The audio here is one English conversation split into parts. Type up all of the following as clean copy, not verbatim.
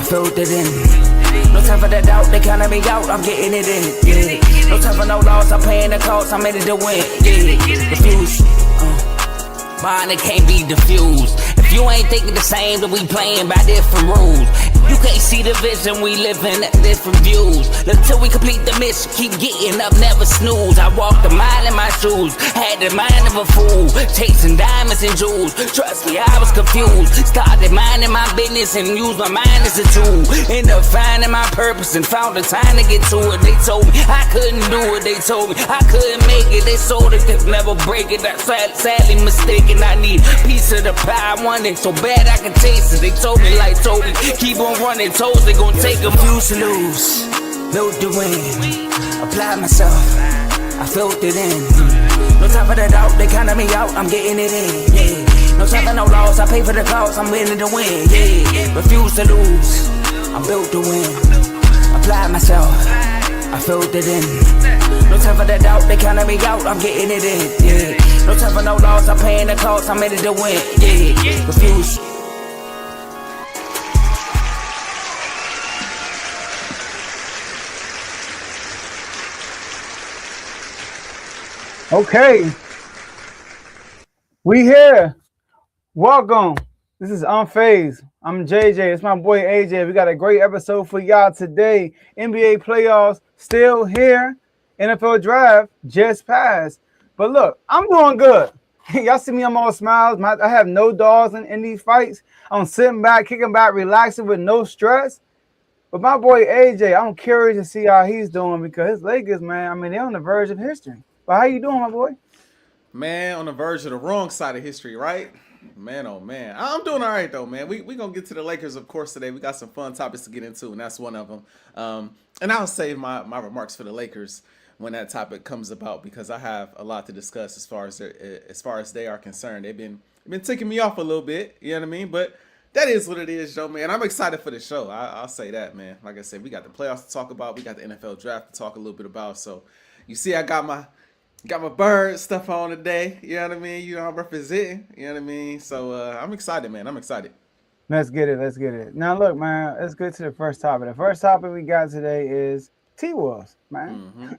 filled it in. No time for that doubt, they counted me out, I'm getting it in. Yeah. No time for no loss, I'm paying the cost, I'm in it to win. Yeah. Refuse. Mine, it can't be diffused. If you ain't thinking the same, then we playing by different rules. You can't see the vision, we living at different views. Until we complete the mission, keep getting up, never snooze. I walked a mile in my shoes, had the mind of a fool, chasing diamonds and jewels. Trust me, I was confused. Started minding my business and used my mind as a tool. Ended up finding my purpose and found the time to get to it. They told me I couldn't do it, they told me I couldn't make it. They sold it, could never break it. That's sadly mistaken. I need a piece of the pie, I want it so bad I can taste it. They told me like told me, keep on running toes, they gon' take a few to lose. Built to win, applied myself, I filled it in. No time for the doubt, they counted me out, I'm getting it in. Yeah. No time for no loss, I pay for the cost, I'm winning to win. Yeah. Refuse to lose, I'm built to win. Applied myself, I filled it in. No time for the doubt, they counted me out, I'm getting it in. Yeah. No time for no loss, I'm paying the cost, I'm in it to win. Yeah. Refuse. Okay, we here. Welcome. This is Unfazed. I'm JJ. It's my boy Ajae. We got a great episode for y'all today. NBA playoffs still here. NFL draft just passed. But look, I'm doing good. Y'all see me, I'm all smiles. I have no dogs in these fights. I'm sitting back, kicking back, relaxing with no stress. But my boy Ajae, I'm curious to see how he's doing because his Lakers, man, I mean, they're on the verge of history. But how you doing, my boy? Man, on the verge of the wrong side of history, right? Man, oh man. I'm doing all right, though, man. We going to get to the Lakers, of course, today. We got some fun topics to get into, and that's one of them. And I'll save my remarks for the Lakers when that topic comes about because I have a lot to discuss as far as they are concerned. They've been ticking me off a little bit, you know what I mean? But that is what it is, Joe, man. I'm excited for the show. I'll say that, man. Like I said, we got the playoffs to talk about. We got the NFL draft to talk a little bit about. So you see I got my bird stuff on today. You know what I mean? You know, I'm representing. You know what I mean? So I'm excited, man. I'm excited. Let's get it. Now, look, man, let's get to the first topic. The first topic we got today is T-Wolves, man. Mm-hmm.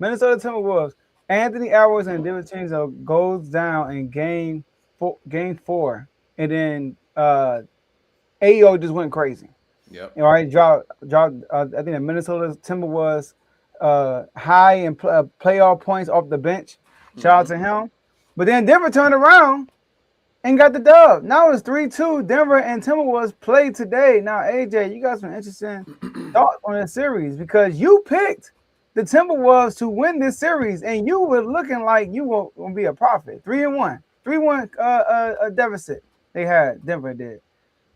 Minnesota Timberwolves. Anthony Edwards and DiVincenzo goes down in game four. And then AO just went crazy. Yep. All right, dropped I think the Minnesota Timberwolves high in playoff points off the bench. Shout out to him. But then Denver turned around and got the dub. Now it's 3-2. Denver and Timberwolves played today. Now, AJ, you got some interesting thoughts on this series because you picked the Timberwolves to win this series, and you were looking like you were going to be a prophet. 3-1. 3-1 deficit they had. Denver did.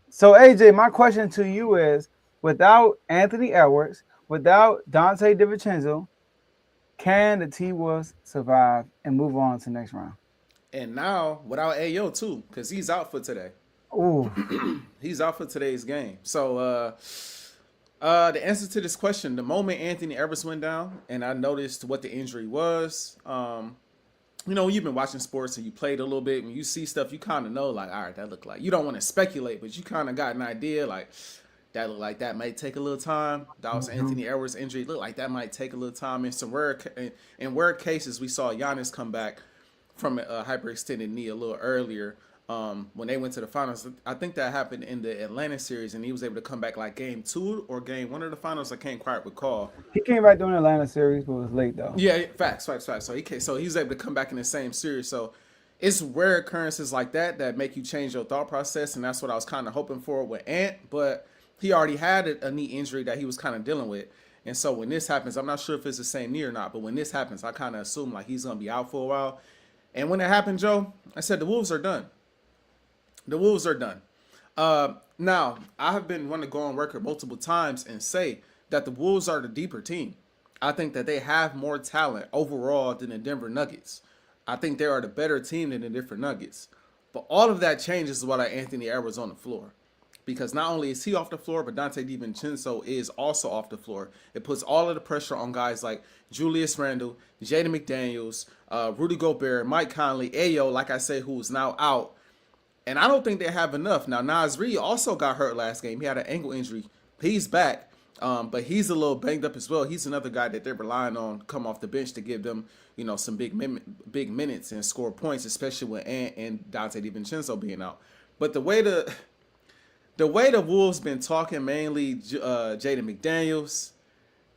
So, AJ, my question to you is, without Anthony Edwards, without Dante DiVincenzo, can the T-Wolves survive and move on to the next round? And now, without AO, too, because he's out for today. Ooh. He's out for today's game. So, the answer to this question, the moment Anthony Edwards went down and I noticed what the injury was, you know, when you've been watching sports and you played a little bit, when you see stuff, you kind of know, like, all right, that looked like, you don't want to speculate, but you kind of got an idea, like, that looked like that might take a little time. That was Anthony Edwards' injury. Looked like that might take a little time. In rare cases, we saw Giannis come back from a hyperextended knee a little earlier when they went to the finals. I think that happened in the Atlanta series, and he was able to come back like game 2 or game 1 of the finals. I can't quite recall. He came back during the Atlanta series, but it was late though. Yeah, facts. So he was able to come back in the same series. So it's rare occurrences like that make you change your thought process, and that's what I was kind of hoping for with Ant, but he already had a knee injury that he was kind of dealing with. And so when this happens, I'm not sure if it's the same knee or not, but when this happens, I kind of assume like he's going to be out for a while. And when it happened, Joe, I said the Wolves are done. The Wolves are done. Now, I have been wanting to go on record multiple times and say that the Wolves are the deeper team. I think that they have more talent overall than the Denver Nuggets. I think they are the better team than the Denver Nuggets. But all of that changes without Anthony Edwards on the floor. Because not only is he off the floor, but Dante DiVincenzo is also off the floor. It puts all of the pressure on guys like Julius Randle, Jaden McDaniels, Rudy Gobert, Mike Conley, Ayo, like I said, who's now out. And I don't think they have enough. Now, Naz Reid also got hurt last game. He had an ankle injury He's back, but he's a little banged up as well. He's another guy that they're relying on come off the bench to give them, some big minutes and score points, especially with Ant and Dante DiVincenzo being out. But the way the Wolves been talking, mainly Jaden McDaniels,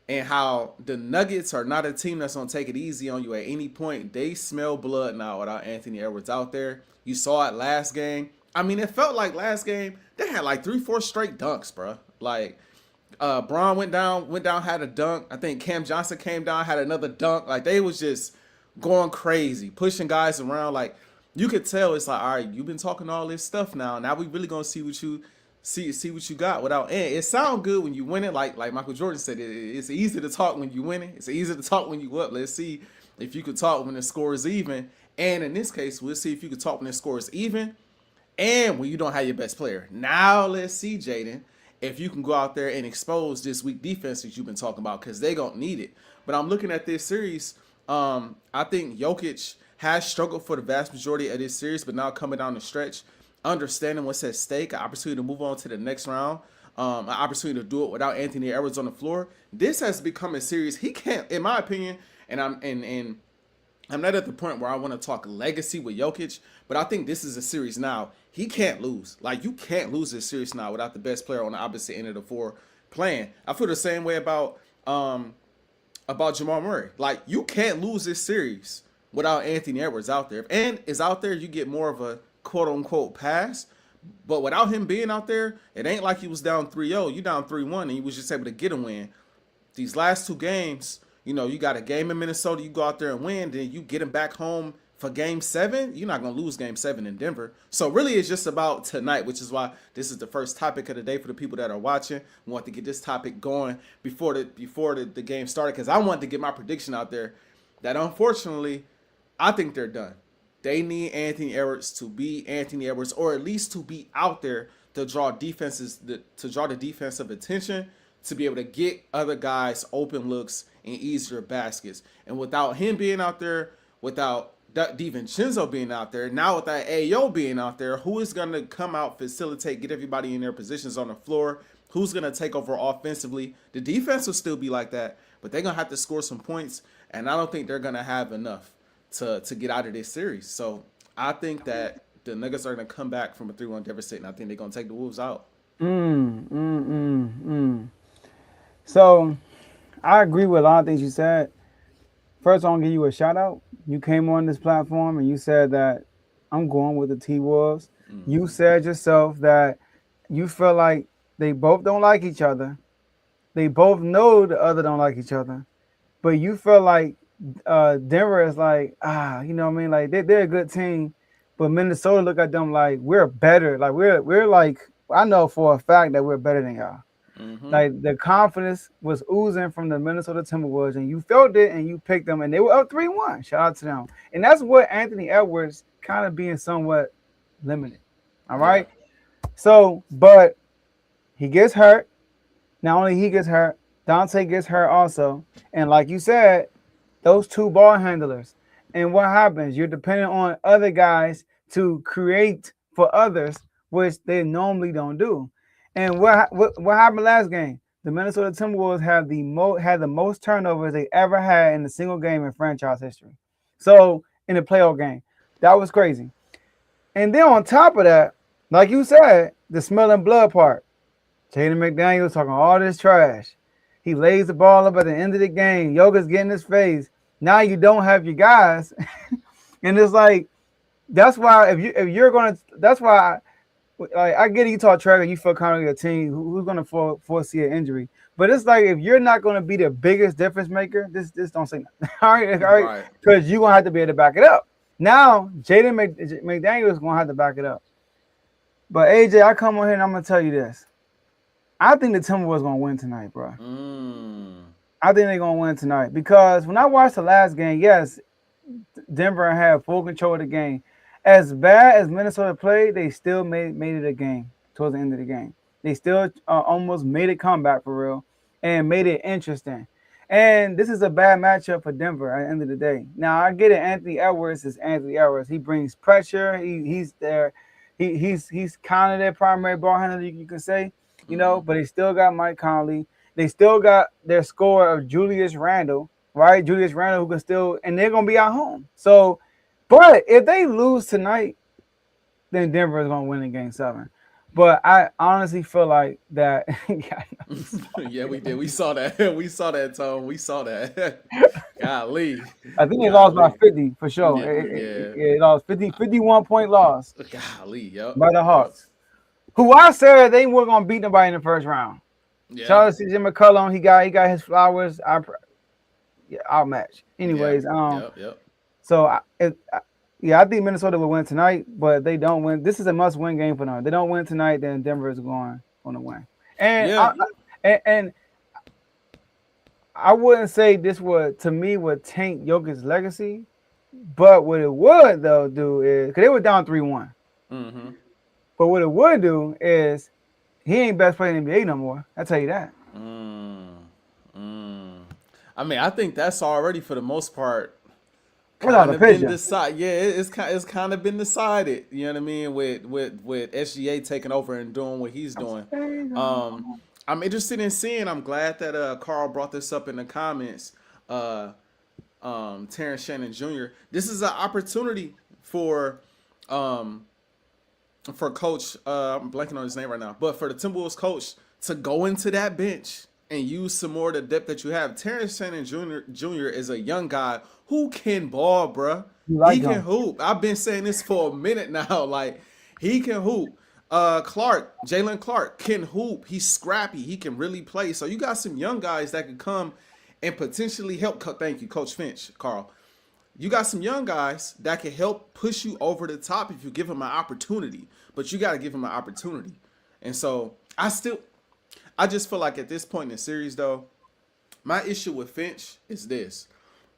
and how the Nuggets are not a team that's gonna take it easy on you at any point. They smell blood now without Anthony Edwards out there. You saw it last game. I mean, it felt like last game they had like 3-4 straight dunks, bro. Like Braun went down, had a dunk. I think Cam Johnson came down, had another dunk. Like they was just going crazy, pushing guys around. Like you could tell it's like, all right, you've been talking all this stuff now. Now we really gonna see what you got without Ant. It sounds good when you win it. Like Michael Jordan said, it's easy to talk when you win it. It's easy to talk when you up. Let's see if you could talk when the score is even. And in this case, we'll see if you could talk when the score is even and when you don't have your best player. Now let's see, Jaden, if you can go out there and expose this weak defense that you've been talking about, because they gonna need it. But I'm looking at this series. I think Jokic has struggled for the vast majority of this series, but now coming down the stretch, understanding what's at stake, an opportunity to move on to the next round, an opportunity to do it without Anthony Edwards on the floor. This has become a series he can't, in my opinion, and I'm not at the point where I want to talk legacy with Jokic, but I think this is a series now he can't lose. Like, you can't lose this series now without the best player on the opposite end of the floor playing. I feel the same way about Jamal Murray. Like, you can't lose this series without Anthony Edwards out there. If Ant is out there, you get more of a quote-unquote pass. But without him being out there, it ain't like he was down 3-0. You down 3-1, and he was just able to get a win. These last two games, you got a game in Minnesota, you go out there and win, then you get him back home for Game 7. You're not going to lose Game 7 in Denver. So really it's just about tonight, which is why this is the first topic of the day for the people that are watching. We want to get this topic going before the game started, because I wanted to get my prediction out there that unfortunately I think they're done. They need Anthony Edwards to be Anthony Edwards, or at least to be out there to draw the defensive attention, to be able to get other guys open looks and easier baskets. And without him being out there, without DiVincenzo being out there, now without Ayo being out there, who is going to come out, facilitate, get everybody in their positions on the floor? Who's going to take over offensively? The defense will still be like that, but they're going to have to score some points, and I don't think they're going to have enough to get out of this series. So I think that the Nuggets are going to come back from a 3-1 deficit, and I think they're going to take the Wolves out. So I agree with a lot of things you said. First, I want to give you a shout out. You came on this platform and you said that I'm going with the T-Wolves. Mm-hmm. You said yourself that you feel like they both don't like each other. They both know the other don't like each other. But you feel like Denver is like, you know what I mean? Like they're a good team. But Minnesota look at them like we're better. Like we're like, I know for a fact that we're better than y'all. Mm-hmm. Like the confidence was oozing from the Minnesota Timberwolves, and you felt it, and you picked them, and they were up 3-1. Shout out to them, and that's what Anthony Edwards kind of being somewhat limited. All right, so but he gets hurt. Not only he gets hurt, Dante gets hurt also, and like you said, those two ball handlers. And what happens? You're dependent on other guys to create for others, which they normally don't do. And what happened last game? The Minnesota Timberwolves had the most turnovers they ever had in a single game in franchise history. So in a playoff game, that was crazy. And then on top of that, like you said, the smelling blood part. Jaden McDaniels talking all this trash. He lays the ball up at the end of the game. Yoga's getting his face. Now you don't have your guys, and it's like that's why I get it, you talk track and you feel confident with your team who's going to foresee an injury. But it's like if you're not going to be the biggest difference maker, this don't say nothing. all right? Because you're going to have to be able to back it up. Now, Jaden McDaniels is going to have to back it up. But, AJ, I come on here and I'm going to tell you this. I think the Timberwolves going to win tonight, bro. I think they're going to win tonight. Because when I watched the last game, yes, Denver had full control of the game. As bad as Minnesota played, they still made it a game towards the end of the game. They still almost made a comeback for real and made it interesting. And this is a bad matchup for Denver at the end of the day. Now, I get it. Anthony Edwards is Anthony Edwards. He brings pressure. He's there. He's kind of their primary ball handler, you can say. you know, but they still got Mike Conley. They still got their scorer of Julius Randle, right? Julius Randle who can still, and they're gonna be at home. So, but if they lose tonight, then Denver is gonna win in Game 7. But I honestly feel like that. Yeah, we did. We saw that. We saw that, Tom. We saw that. Golly. I think they lost by 50 for sure. Yeah. They lost 51-point loss Golly, yep. by the Hawks, who I said they weren't gonna beat nobody in the first round. Yeah. Shout out to CJ McCollum. He got his flowers. I'll match. Anyways, Yep. So I think Minnesota will win tonight, but they don't win. This is a must-win game for them. If they don't win tonight, then Denver is going to win. And and I wouldn't say this would tank Jokic's legacy, but what it would though do is because they were down 3-1. Mm-hmm. But what it would do is he ain't best player in the NBA no more. I tell you that. I mean, I think that's already for the most part Without a been picture. decided. Yeah, it's kind of been decided. You know what I mean? With SGA taking over and doing what he's doing. I'm interested in seeing. I'm glad that Carl brought this up in the comments. Terrence Shannon Jr. This is an opportunity for Coach. I'm blanking on his name right now, but for the Timberwolves coach to go into that bench and use some more of the depth that you have. Terrence Shannon Jr. is a young guy who can ball, bruh. He can hoop. I've been saying this for a minute now. Like, he can hoop. Jalen Clark can hoop. He's scrappy. He can really play. So you got some young guys that can come and potentially help. Thank you, Coach Finch, Carl. You got some young guys that can help push you over the top if you give them an opportunity. But you got to give them an opportunity. And so I just feel like at this point in the series, though, my issue with Finch is this.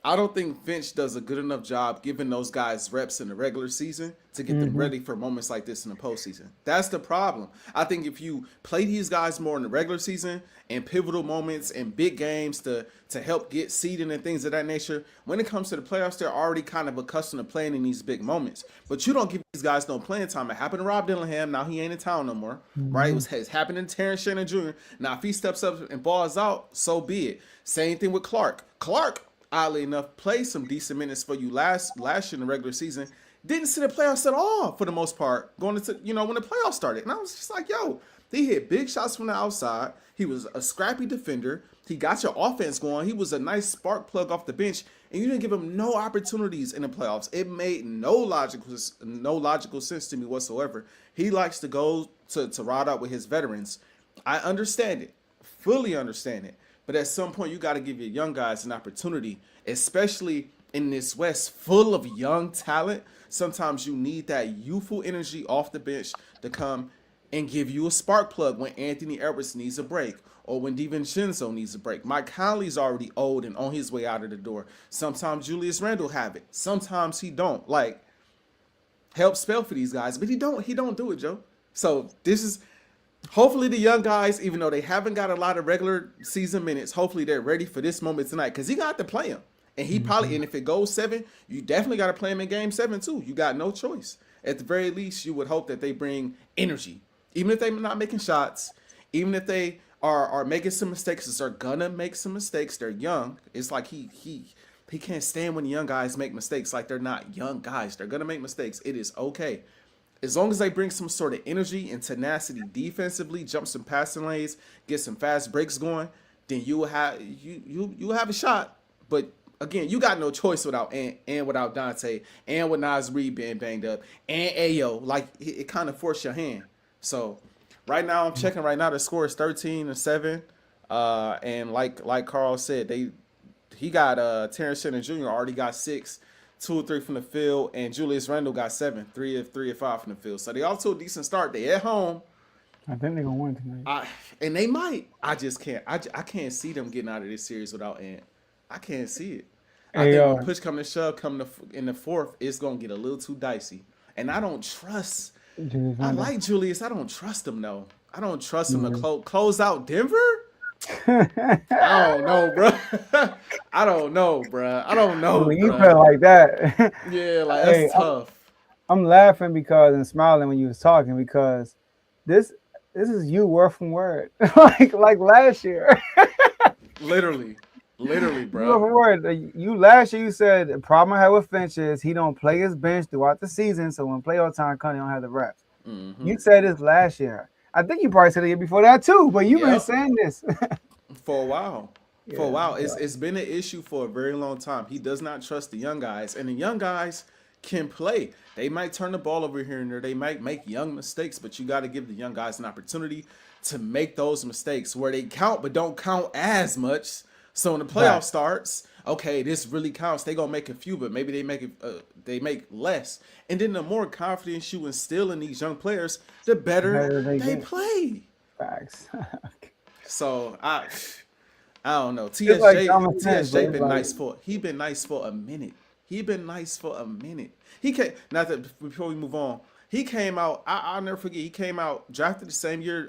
I don't think Finch does a good enough job giving those guys reps in the regular season to get them ready for moments like this in the postseason. That's the problem. I think if you play these guys more in the regular season and pivotal moments and big games to help get seeding and things of that nature, when it comes to the playoffs, they're already kind of accustomed to playing in these big moments. But you don't give these guys no playing time. It happened to Rob Dillingham. Now he ain't in town no more, right? It's happening to Terrence Shannon Jr. Now, if he steps up and balls out, so be it. Same thing with Clark. Clark, oddly enough, played some decent minutes for you last year in the regular season. Didn't see the playoffs at all for the most part, going into, when the playoffs started. And I was just like, yo, he hit big shots from the outside. He was a scrappy defender. He got your offense going. He was a nice spark plug off the bench, and you didn't give him no opportunities in the playoffs. It made no logical sense to me whatsoever. He likes to go to ride out with his veterans. I understand it, fully understand it. But at some point, you got to give your young guys an opportunity, especially in this West full of young talent. Sometimes you need that youthful energy off the bench to come and give you a spark plug when Anthony Edwards needs a break or when DiVincenzo needs a break. Mike Conley's already old and on his way out of the door. Sometimes Julius Randle have it. Sometimes he don't. Like, help spell for these guys, but he don't do it, Joe. So this is... Hopefully the young guys, even though they haven't got a lot of regular season minutes, hopefully they're ready for this moment tonight because he got to play him. And he probably, and if it goes 7, you definitely got to play him in game 7 too. You got no choice. At the very least, you would hope that they bring energy. Even if they're not making shots, even if they are making some mistakes, because they're going to make some mistakes. They're young. It's like he can't stand when young guys make mistakes like they're not young guys. They're going to make mistakes. It is okay. As long as they bring some sort of energy and tenacity defensively, jump some passing lanes, get some fast breaks going, then you will have you have a shot. But again, you got no choice without Ant and without Dante and with Naz Reid being banged up and Ayo. Like it kind of forced your hand. So right now I'm checking right now the score is 13-7. And like Carl said, he got Terrence Shannon Jr. already got 6. 2 or 3 from the field, and Julius Randle got 7, 3 of 5 from the field. So they off to a decent start. They at home. I think they're gonna win tonight. And they might. I just can't. I can't see them getting out of this series without Ant. I can't see it. I think when push come to shove, in the fourth, it's gonna get a little too dicey. And I don't trust. I like Julius. I don't trust him though. I don't trust him to close out Denver. I don't know, bro. I don't know. When you feel like that, yeah, like that's tough. I'm laughing and smiling when you was talking because this This is you word from word, like last year. Literally, literally, You word bro. for word. You last year you said the problem I had with Finch is he don't play his bench throughout the season, so when playoff time comes, he don't have the reps. Hmm. You said this last year. I think you probably said it the year before that too, but you've been Yep. saying this. For a while. For a Yeah. while. It's been an issue for a very long time. He does not trust the young guys. And the young guys can play. They might turn the ball over here and there. They might make young mistakes, but you got to give the young guys an opportunity to make those mistakes where they count but don't count as much. So when the playoff Right. starts, okay, this really counts. They gonna make a few, but maybe they make less. And then the more confidence you instill in these young players, the better Better they they get play. facts. So I don't know. It's like TSJ common sense, but TSJ it's been like nice for a minute. He been nice for a minute. He came not that before we move on. He came out. I'll never forget. He came out drafted the same year.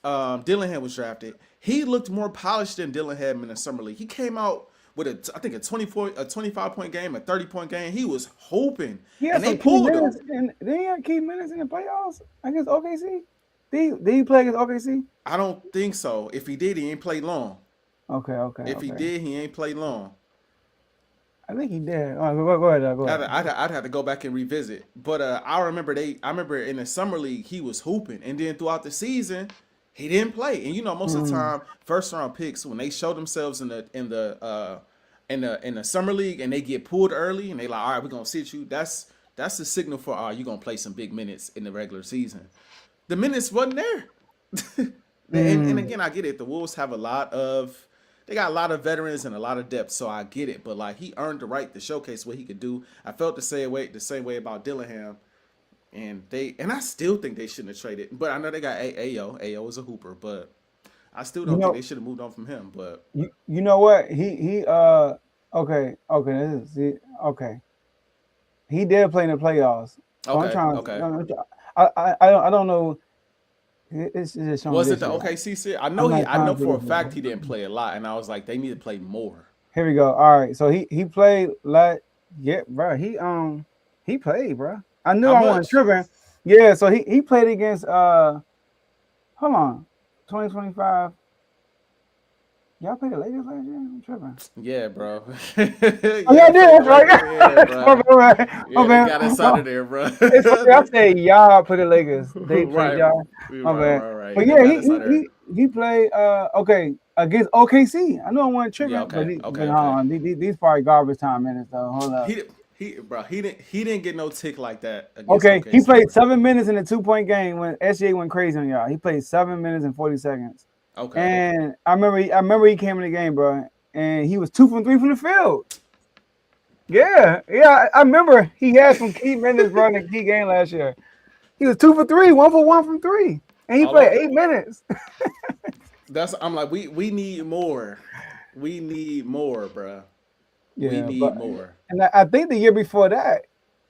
Dillingham was drafted. He looked more polished than Dillingham in the summer league. He came out with I think a 25 point game, a 30 point game. He was hoping, he had and they some key pulled him. minutes, and then he had key minutes in the playoffs against OKC. Did he play against OKC? I don't think so. If he did, he ain't played long. If he Okay. did, he ain't played long. I think he did. All right, go ahead. Go ahead. I'd have to go back and revisit. But I remember in the summer league he was hooping, and then throughout the season he didn't play. And you know, most of the time, first round picks when they show themselves in the summer league and they get pulled early and they like, all right, we're gonna sit you. That's the signal for you're gonna play some big minutes in the regular season. The minutes wasn't there. And again, I get it. The Wolves have they got a lot of veterans and a lot of depth, so I get it. But like he earned the right to showcase what he could do. I felt the same way about Dillingham, and I still think they shouldn't have traded. But I know they got Ayo. Ayo is a hooper, but I still don't think they should have moved on from him. But you know what he okay okay. He did play in the playoffs. So I'm trying. okay. I don't know. It's just showing Was it this the year. OKC series? I I'm know not I know trying to for a figure fact he didn't play a lot, and I was like, they need to play more. Here we go. All right. So he played yeah, bro. He played, bro. I knew How I wasn't much? tripping. Yeah, so he played against hold on. 2025. Y'all played the Lakers last year? I'm tripping. Yeah, bro. Oh, yeah, I did. That's right. Yeah, bro. My bad. Yeah, My they bad. got us out of there, bro. It's okay. I said y'all played the Lakers. They played Right. y'all. My bad. Right. But They yeah, got us out of there. he played okay against OKC. I know I wasn't tripping, Yeah, okay, but okay. hold on. These probably garbage time minutes though. Hold up. He didn't get no tick like that against Okay, OKC. he played 7 minutes in a 2-point game when SGA went crazy on y'all. He played 7 minutes and 40 seconds. Okay. And I remember he came in the game, bro, and he was 2 from 3 from the field. Yeah. I remember he had some key minutes, bro, in the key game last year. He was 2 for 3, 1 for 1 from 3, and he played 8 minutes. I'm like, we need more. We need more, bro. Yeah, we need more. And I think the year before that,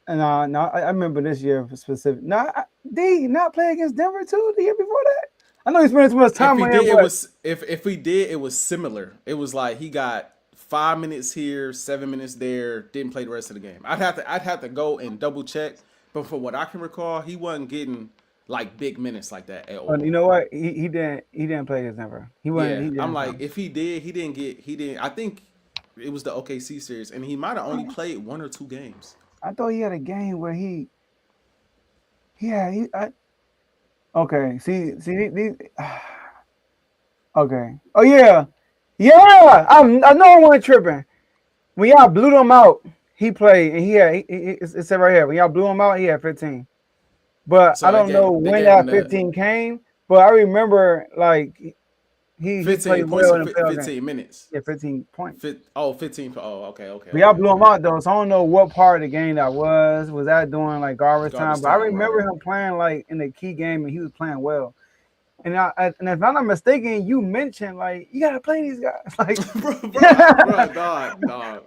and no, I remember this year for specific. No, did he not play against Denver too the year before that? I know he spent too much time on If him, if we did, it was similar. It was like he got 5 minutes here, 7 minutes there, didn't play the rest of the game. I'd have to go and double check, but from what I can recall, he wasn't getting like big minutes like that at all. You know what? He didn't play against Denver. He wasn't. Yeah, He didn't I'm like, play. if he didn't. I think it was the OKC series, and he might have only played 1 or 2 games. I thought he had a game where okay. See these. Okay. Oh yeah. I know I wasn't tripping. When y'all blew them out, he played, and it said right here. When y'all blew him out, he had 15. But So I don't know when that 15 came. But I remember like he 15 played points well in in the 15 minutes. Yeah, 15 points. 15. Oh, okay. But y'all blew him out though, so I don't know what part of the game that was. Was that during like garbage time? But I remember him playing like in the key game, and he was playing well. And and if I'm not mistaken, you mentioned like you gotta play these guys. Like, bro, dog.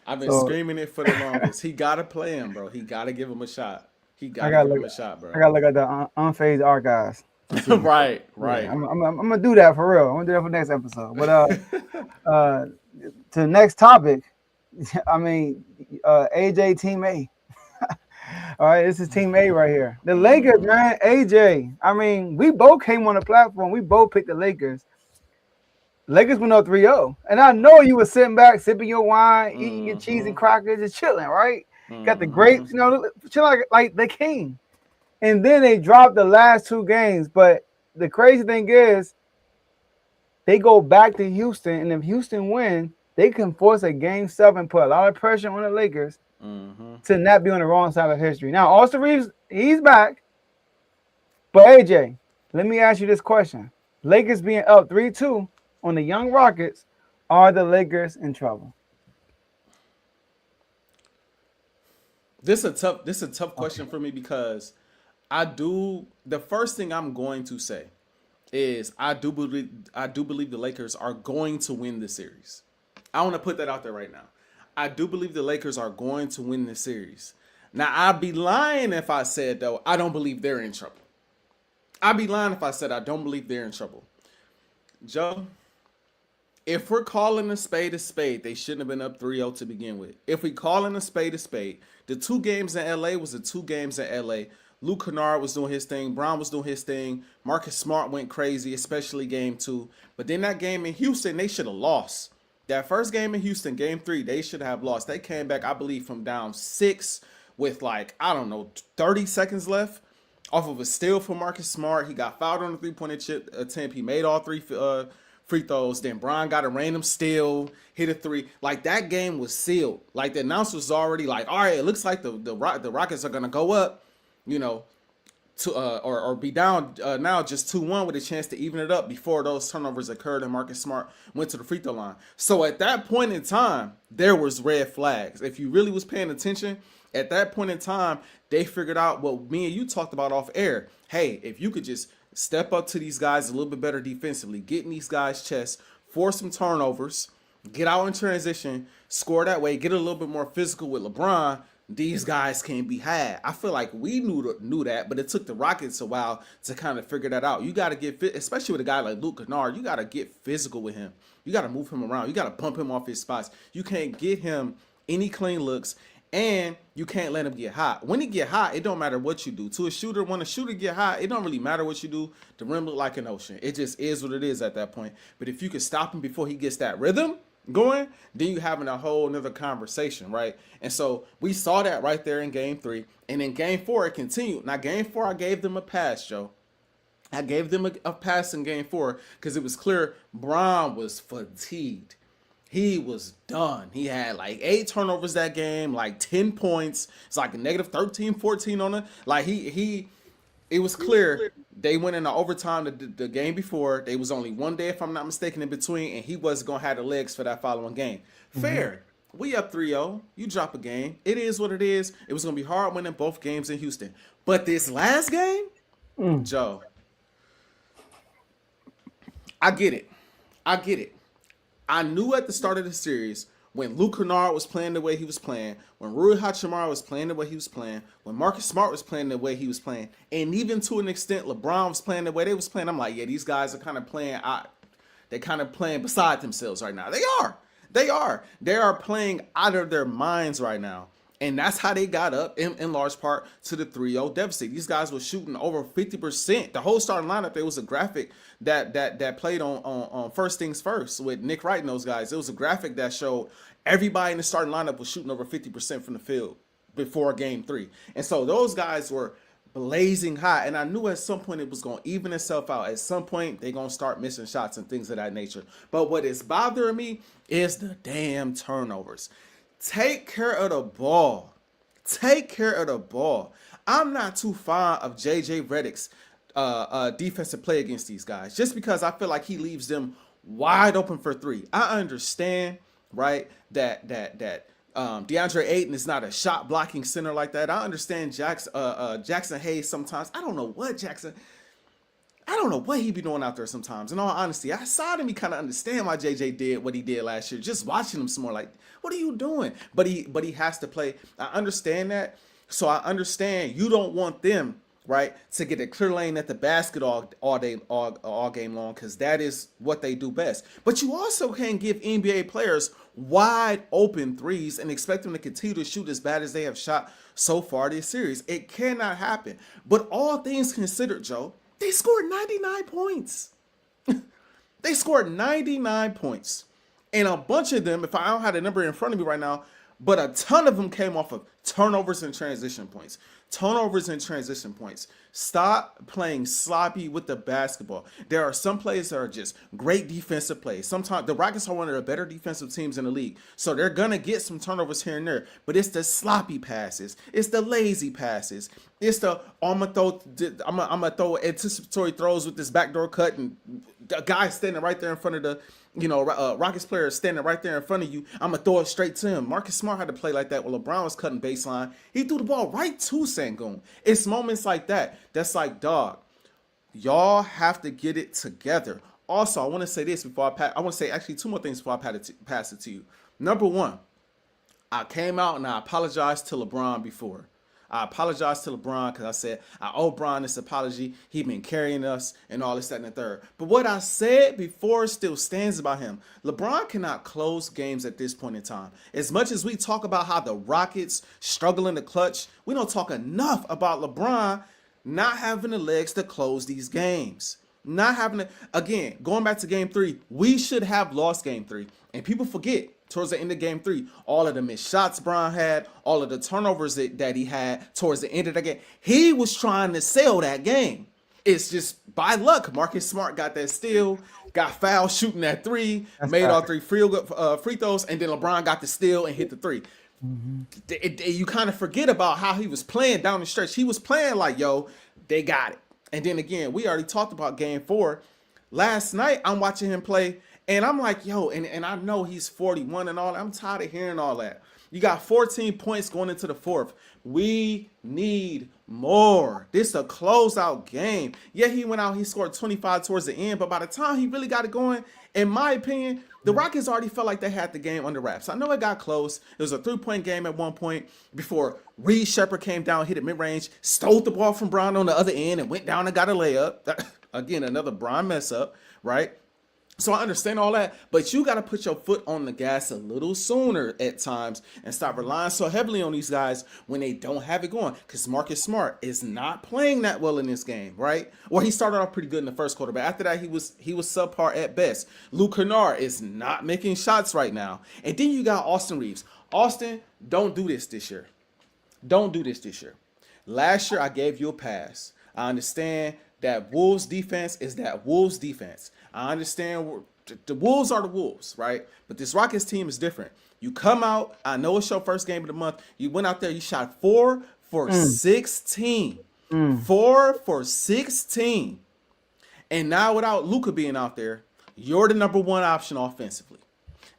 I've been screaming it for the longest. He gotta play him, bro. He gotta give him a shot. He gotta give him a shot, bro. I gotta look at the Unfazed archives. right. Yeah, I'm gonna do that for real. I'm gonna do that for next episode. But to the next topic, I mean, AJ Team A. All right, this is Team A right here. The Lakers, man, AJ. I mean, we both came on the platform. We both picked the Lakers. Lakers went up 3-0. And I know you were sitting back, sipping your wine, eating your cheese and crackers, just chilling, right? Got the grapes, chill like the king. And then they dropped the last two games. But the crazy thing is, they go back to Houston, and if Houston win, they can force a game 7, put a lot of pressure on the Lakers to not be on the wrong side of history. Now, Austin Reeves, he's back. But AJ, let me ask you this question. Lakers being up 3-2 on the young Rockets, are the Lakers in trouble? This is a tough question for me because the first thing I'm going to say is I do believe the Lakers are going to win the series. I want to put that out there right now. I do believe the Lakers are going to win the series. Now, I'd be lying if I said, though, I don't believe they're in trouble. I'd be lying if I said I don't believe they're in trouble. Joe, if we're calling a spade, they shouldn't have been up 3-0 to begin with. If we calling a spade, the 2 games in LA was the 2 games in LA. Luke Kennard was doing his thing. Brown was doing his thing. Marcus Smart went crazy, especially game 2. But then that game in Houston, they should have lost. That first game in Houston, game 3, they should have lost. They came back, I believe, from down 6 with 30 seconds left off of a steal for Marcus Smart. He got fouled on the three-point attempt. He made all 3 free throws. Then Brian got a random steal, hit a 3. That game was sealed. The announcer was already all right, it looks like the Rockets are gonna go up, to or be down now just 2-1 with a chance to even it up before those turnovers occurred and Marcus Smart went to the free throw line. So at that point in time, there was red flags. If you really was paying attention, at that point in time, they figured out what me and you talked about off air. Hey, if you could just step up to these guys a little bit better defensively, get in these guys' chests, force some turnovers, get out in transition, score that way, get a little bit more physical with LeBron, these guys can't be had. I feel like we knew that, but it took the Rockets a while to kind of figure that out. You got to get fit, especially with a guy like Luke Kennard. You got to get physical with him. You got to move him around. You got to bump him off his spots. You can't get him any clean looks, and you can't let him get hot. When he get hot, it don't matter what you do. To a shooter, when a shooter get hot, it don't really matter what you do. The rim look like an ocean. It just is what it is at that point. But if you can stop him before he gets that rhythm going, then you having a whole nother conversation, right? And so we saw that right there in game 3. And in game 4, it continued. Now, game 4, I gave them a pass, Joe. I gave them a pass in game 4 because it was clear Bron was fatigued. He was done. He had 8 turnovers that game, 10 points. It's a negative 13, 14 on it. It was clear they went into overtime the game before. They was only one day, if I'm not mistaken, in between, and he wasn't going to have the legs for that following game. Fair. We up 3-0. You drop a game. It is what it is. It was going to be hard winning both games in Houston. But this last game, Joe, I get it. I knew at the start of the series when Luke Kennard was playing the way he was playing, when Rui Hachimura was playing the way he was playing, when Marcus Smart was playing the way he was playing, and even to an extent LeBron was playing the way they was playing, I'm like, yeah, these guys are kind of playing out. They're kind of playing beside themselves right now. They are playing out of their minds right now. And that's how they got up in large part to the 3-0 deficit. These guys were shooting over 50%. The whole starting lineup, there was a graphic that played on First Things First with Nick Wright and those guys. It was a graphic that showed everybody in the starting lineup was shooting over 50% from the field before game 3. And so those guys were blazing hot. And I knew at some point it was going to even itself out. At some point, they're going to start missing shots and things of that nature. But what is bothering me is the damn turnovers. Take care of the ball. I'm not too fond of J.J. Redick's defensive play against these guys, just because I feel like he leaves them wide open for 3. I understand, right, that DeAndre Ayton is not a shot blocking center like that. I understand Jackson Hayes sometimes. I don't know what he be doing out there sometimes. In all honesty, I saw him. He kind of understand why JJ did what he did last year. Just watching him some more, what are you doing? But he has to play. I understand that. So I understand you don't want them right? To get a clear lane at the basket all game long, because that is what they do best. But you also can't give NBA players wide open threes and expect them to continue to shoot as bad as they have shot so far this series. It cannot happen. But all things considered, Joe, they scored 99 points. They scored 99 points. And a bunch of them, if I don't have the number in front of me right now, but a ton of them came off of turnovers and transition points. Turnovers and transition points. Stop playing sloppy with the basketball. There are some plays that are just great defensive plays. Sometimes the Rockets are one of the better defensive teams in the league. So they're going to get some turnovers here and there. But it's the sloppy passes. It's the lazy passes. It's the, I'm gonna throw anticipatory throws with this backdoor cut, and a guy standing right there in front of the, Rockets player standing right there in front of you. I'm going to throw it straight to him. Marcus Smart had to play like that when LeBron was cutting baseline. He threw the ball right to Sengun. It's moments like that. That's like, dog, y'all have to get it together. Also, I want to say this before I want to say actually two more things before I pass it to you. Number one, I came out and I apologized to LeBron before. I apologized to LeBron because I said, I owe Bron this apology. He been carrying us and all this, that, and the third. But what I said before still stands about him. LeBron cannot close games at this point in time. As much as we talk about how the Rockets struggle in the clutch, we don't talk enough about LeBron not having the legs to close these games. Not having to, again, going back to game 3, we should have lost game 3. And people forget, towards the end of game 3, all of the missed shots Bron had, all of the turnovers that he had towards the end of the game. He was trying to sell that game. It's just by luck. Marcus Smart got that steal, got fouled shooting that 3, made all 3 free throws, and then LeBron got the steal and hit the 3. You kind of forget about how he was playing down the stretch. He was playing like, yo, they got it. And then again, we already talked about game 4. Last night, I'm watching him play, and I'm like, yo, and I know he's 41 and all that. I'm tired of hearing all that. You got 14 points going into the 4th. We need more. This is a closeout game. Yeah, he went out, he scored 25 towards the end, but by the time he really got it going, in my opinion, the Rockets already felt like they had the game under wraps. I know it got close. It was a 3-point game at one point before Reed Shepherd came down, hit it mid-range, stole the ball from Bron on the other end, and went down and got a layup. Again, another Bron mess up, right? So I understand all that, but you got to put your foot on the gas a little sooner at times and stop relying so heavily on these guys when they don't have it going. Because Marcus Smart is not playing that well in this game, right? Well, he started off pretty good in the first quarter, but after that, he was subpar at best. Luke Kennard is not making shots right now. And then you got Austin Reeves. Austin, don't do this year. Don't do this year. Last year, I gave you a pass. I understand that Wolves defense is that Wolves defense. I understand the Wolves are the Wolves, right? But this Rockets team is different. You come out, I know it's your first game of the month. You went out there, you shot 4 for 16. 4 for 16. And now without Luka being out there, you're the number 1 option offensively.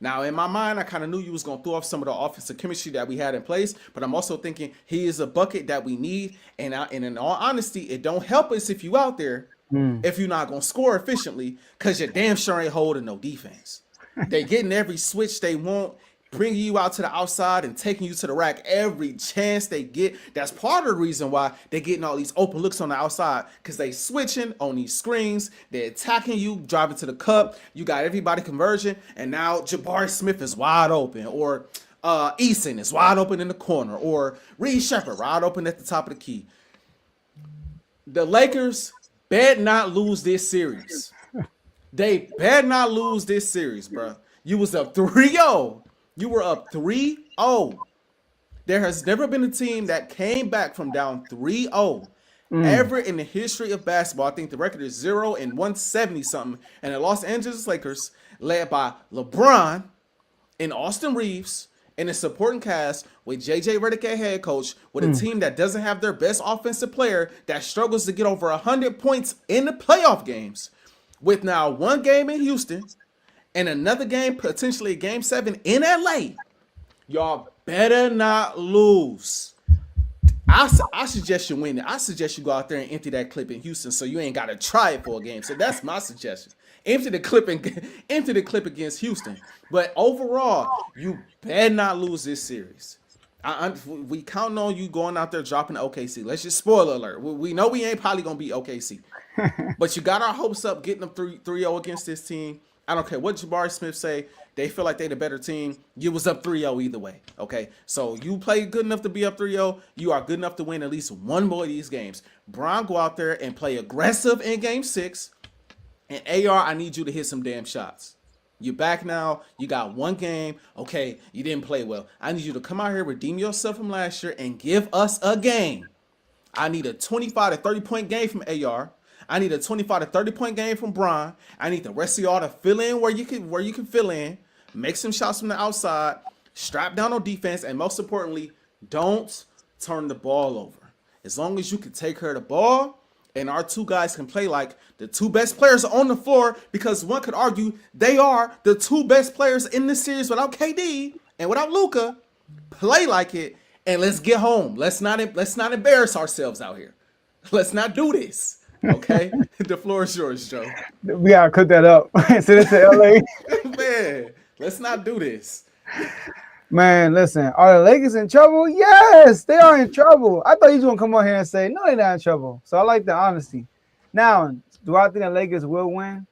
Now, in my mind, I kind of knew you was going to throw off some of the offensive chemistry that we had in place, but I'm also thinking he is a bucket that we need. And in all honesty, it don't help us if you out there if you're not going to score efficiently because you damn sure ain't holding no defense. They getting every switch they want, bringing you out to the outside and taking you to the rack every chance they get. That's part of the reason why they're getting all these open looks on the outside, because they switching on these screens. They're attacking you, driving to the cup. You got everybody conversion, and now Jabari Smith is wide open, or Eason is wide open in the corner, or Reed Shepherd wide open at the top of the key. The Lakers bet not lose this series. They bet not lose this series, bro. You was up 3-0. You were up 3-0. There has never been a team that came back from down 3-0 ever in the history of basketball. I think the record is 0-170 something. And the Los Angeles Lakers, led by LeBron and Austin Reeves and a supporting cast with JJ Redick as head coach, with a team that doesn't have their best offensive player, that struggles to get over 100 points in the playoff games, with now 1 game in Houston and another game, potentially game 7 in LA. Y'all better not lose. I suggest you win it. I suggest you go out there and empty that clip in Houston so you ain't got to try it for a game. So that's my suggestion. Empty the clip against Houston. But overall, you better not lose this series. We counting on you going out there dropping OKC. Let's just spoiler alert. We know we ain't probably gonna be OKC, but you got our hopes up getting them 3-0 against this team. I don't care what Jabari Smith say. They feel like they the better team. You was up 3-0 either way. Okay, so you played good enough to be up 3-0. You are good enough to win at least one more of these games. Bron, go out there and play aggressive in Game 6. And AR, I need you to hit some damn shots. You're back now. You got one game. Okay, you didn't play well. I need you to come out here, redeem yourself from last year, and give us a game. I need a 25 to 30 point game from AR. I need a 25 to 30 point game from Bron. I need the rest of y'all to fill in where you can fill in. Make some shots from the outside. Strap down on defense, and most importantly, don't turn the ball over. As long as you can take care of the ball, and our two guys can play like the two best players on the floor, because one could argue they are the two best players in this series without KD and without Luka. Play like it, and let's get home. Let's not embarrass ourselves out here. Let's not do this. Okay? The floor is yours, Joe. We gotta cook that up. Send it to LA. Man, let's not do this. Man, listen, are the Lakers in trouble? Yes, they are in trouble. I thought you was gonna come on here and say no, they're not in trouble. So I like the honesty. Now, do I think the Lakers will win?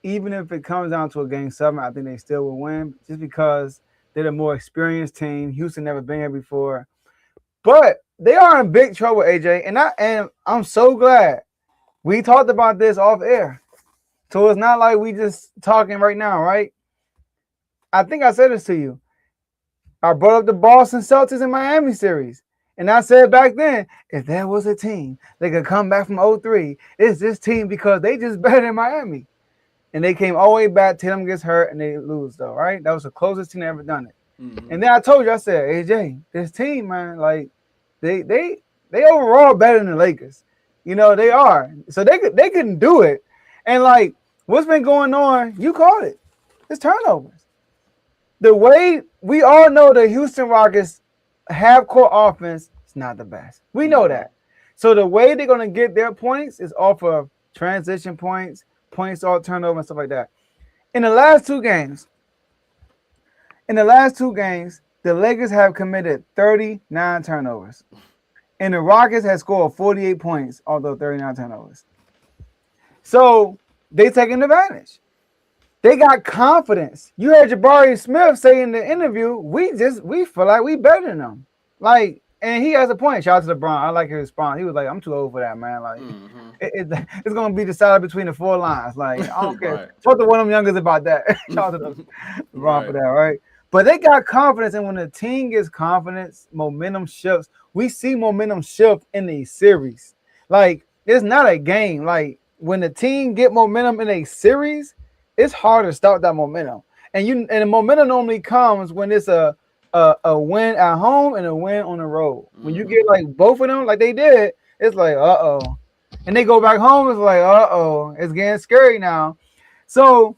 Even if it comes down to a game 7, I think they still will win, just because they're the more experienced team. Houston never been here before, but they are in big trouble, AJ. And I'm so glad we talked about this off air. So it's not like we just talking right now, right? I think I said this to you. I brought up the Boston Celtics in Miami series. And I said back then, if there was a team that could come back from 0-3, it's this team, because they just better than Miami. And they came all the way back. Tatum gets hurt and they lose, though, right? That was the closest team that ever done it. Mm-hmm. And then I told you, I said, AJ, this team, man, like they overall better than the Lakers. You know, they are. So they can do it. And like what's been going on, you called it. It's turnovers. The way we all know the Houston Rockets half-court offense is not the best. We know that. So the way they're going to get their points is off of transition points off turnover, and stuff like that. In the last two games, the Lakers have committed 39 turnovers. And the Rockets have scored 48 points off those 39 turnovers. So they taking advantage. They got confidence. You heard Jabari Smith say in the interview, we feel like we better than them. Like, and he has a point. Shout out to LeBron. I like his response. He was like, I'm too old for that, man. Like, it's going to be decided between the four lines. Like, I don't care. Right. Talk to one of them youngers about that. Shout out to LeBron for that, right? But they got confidence, and when the team gets confidence, momentum shifts. We see momentum shift in the series. Like, it's not a game. Like, when the team get momentum in a series, it's hard to stop that momentum. And the momentum normally comes when it's a win at home and a win on the road. When you get like both of them, like they did, it's like, uh-oh. And they go back home, it's like, uh-oh. It's getting scary now. So,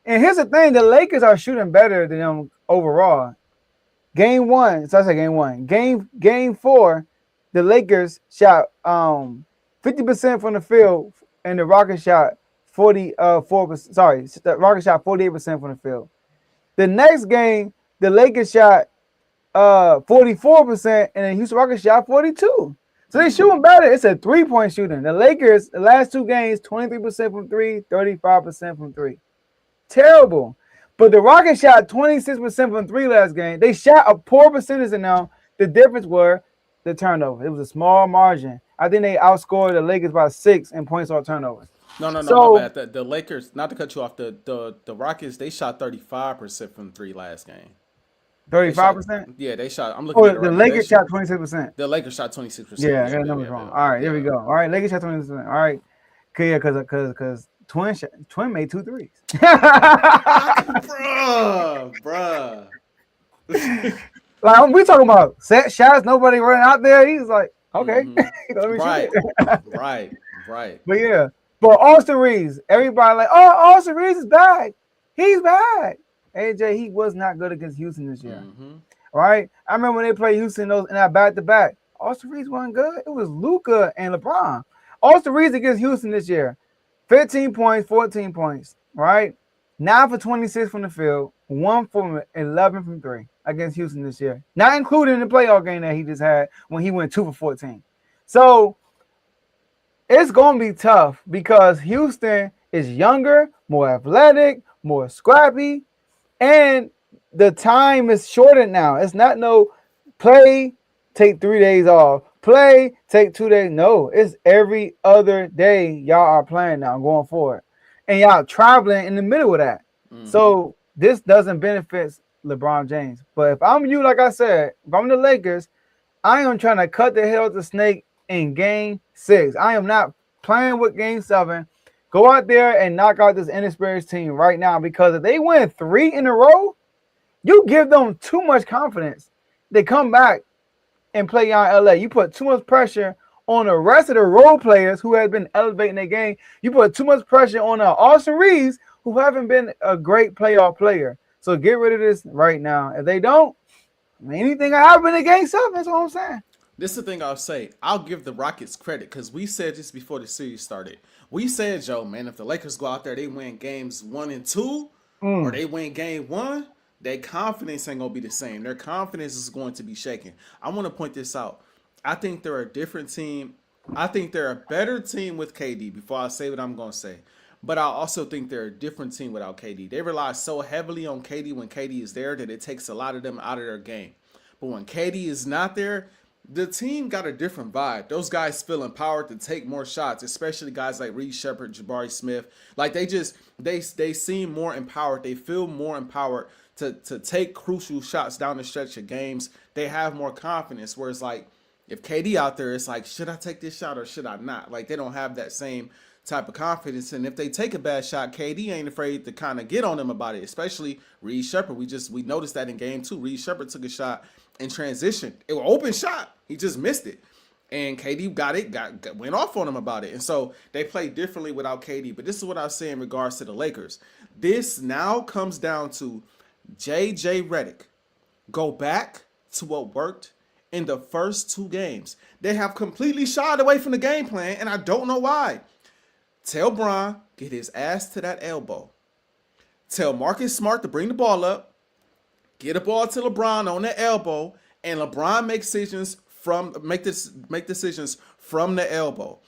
and here's the thing, the Lakers are shooting better than them overall. Game 1, so I say game 1. Game 4, the Lakers shot 50% from the field, and the Rockets shot 44%. Sorry, the Rockets shot 48% from the field. The next game, the Lakers shot 44%, and the Houston Rockets shot 42%. So they shooting better. It's a 3-point shooting. The Lakers, the last two games, 23% from 3, 35% from 3. Terrible. But the Rockets shot 26% from 3 last game. They shot a poor percentage, and now the difference were the turnover. It was a small margin. I think they outscored the Lakers by 6 in points off turnovers. No, my bad. The Lakers, not to cut you off, the Rockets, they shot 35% from 3 last game. 35%? Yeah, they shot. I'm looking at the Lakers shot 26%. The Lakers shot 26%. Yeah, I got the numbers wrong. All right, there we go. All right, Lakers shot 26%. All right. Yeah, because Twin made 2 threes. Bruh. Like, we talking about set shots, nobody running out there. He's like, okay. Right. But yeah. But Austin Reeves, everybody like, oh, Austin Reeves is back. He's back. AJ, he was not good against Houston this year. All right? I remember when they played Houston in that back-to-back. Austin Reeves wasn't good. It was Luka and LeBron. Austin Reeves against Houston this year. 15 points, 14 points. Right? 9 for 26 from the field. 1 for 11 from 3. against Houston this year, not including the playoff game that he just had when he went 2 for 14. So it's going to be tough because Houston is younger, more athletic, more scrappy, and the time is shortened now. It's not no play, take 3 days off, play, take 2 days. No, it's every other day y'all are playing now going forward. And y'all traveling in the middle of that. Mm-hmm. So this doesn't benefit LeBron James. But if I'm you, like I said, if I'm the Lakers, I am trying to cut the head of the snake in game 6. I am not playing with game 7. Go out there and knock out this inexperienced team right now, because if they win 3 in a row, you give them too much confidence. They come back and play y'all in LA. You put too much pressure on the rest of the role players who have been elevating their game. You put too much pressure on Austin Reeves, who haven't been a great playoff player. So get rid of this right now. If they don't, anything I happen in game 7, that's what I'm saying. This is the thing I'll say. I'll give the Rockets credit because we said this before the series started. We said, Joe, man, if the Lakers go out there, they win games 1 and 2, or they win game 1, their confidence ain't going to be the same. Their confidence is going to be shaken. I want to point this out. I think they're a different team. I think they're a better team with KD before I say what I'm going to say. But I also think they're a different team without KD. They rely so heavily on KD when KD is there that it takes a lot of them out of their game. But when KD is not there, the team got a different vibe. Those guys feel empowered to take more shots, especially guys like Reed Shepherd, Jabari Smith. Like they seem more empowered. They feel more empowered to take crucial shots down the stretch of games. They have more confidence. Whereas like if KD out there, it's like, should I take this shot or should I not? Like they don't have that same type of confidence. And if they take a bad shot, KD ain't afraid to kind of get on them about it, especially Reed Shepherd. We noticed that in game 2. Reed Shepherd took a shot in transition. It was an open shot. He just missed it. And KD went off on him about it. And so they play differently without KD. But this is what I was saying in regards to the Lakers. This now comes down to JJ Redick. Go back to what worked in the first 2 games. They have completely shied away from the game plan, and I don't know why. Tell Bron, get his ass to that elbow. Tell Marcus Smart to bring the ball up. Get a ball to LeBron on the elbow, and LeBron make decisions from the elbow.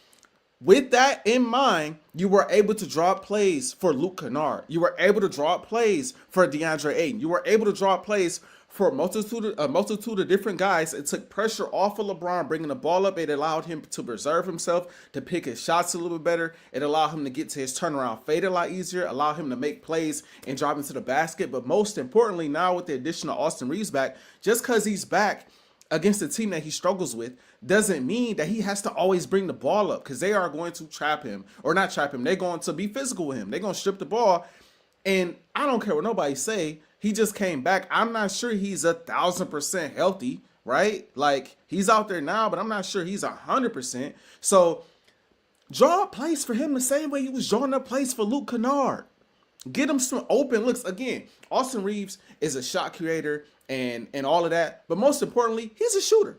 With that in mind, you were able to draw plays for Luke Kennard. You were able to draw plays for DeAndre Ayton. You were able to draw plays for a multitude of different guys. It took pressure off of LeBron bringing the ball up. It allowed him to preserve himself, to pick his shots a little bit better. It allowed him to get to his turnaround fade a lot easier, allow him to make plays and drive into the basket. But most importantly, now with the addition of Austin Reeves back, just because he's back against a team that he struggles with doesn't mean that he has to always bring the ball up, because they are going to trap him, or not trap him. They're going to be physical with him. They're going to strip the ball. And I don't care what nobody say. He just came back. I'm not sure he's 1,000% healthy, right? Like he's out there now, but I'm not sure he's 100%. So draw up plays for him the same way he was drawing up plays for Luke Kennard. Get him some open looks. Again, Austin Reeves is a shot creator and all of that. But most importantly, he's a shooter.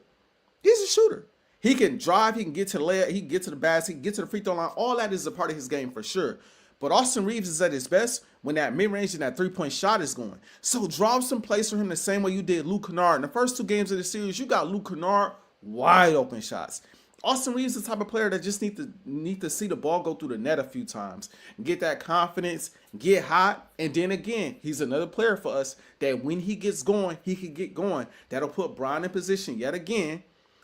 He's a shooter. He can drive. He can get to the layup. He can get to the basket. He can get to the free throw line. All that is a part of his game for sure. But Austin Reeves is at his best when that mid-range and that three-point shot is going. So draw some plays for him the same way you did Luke Kennard. In the first 2 games of the series, you got Luke Kennard wide open shots. Austin Reeves is the type of player that just need to see the ball go through the net a few times, get that confidence, get hot, and then again, he's another player for us that when he gets going, he can get going. That'll put Bron in position yet again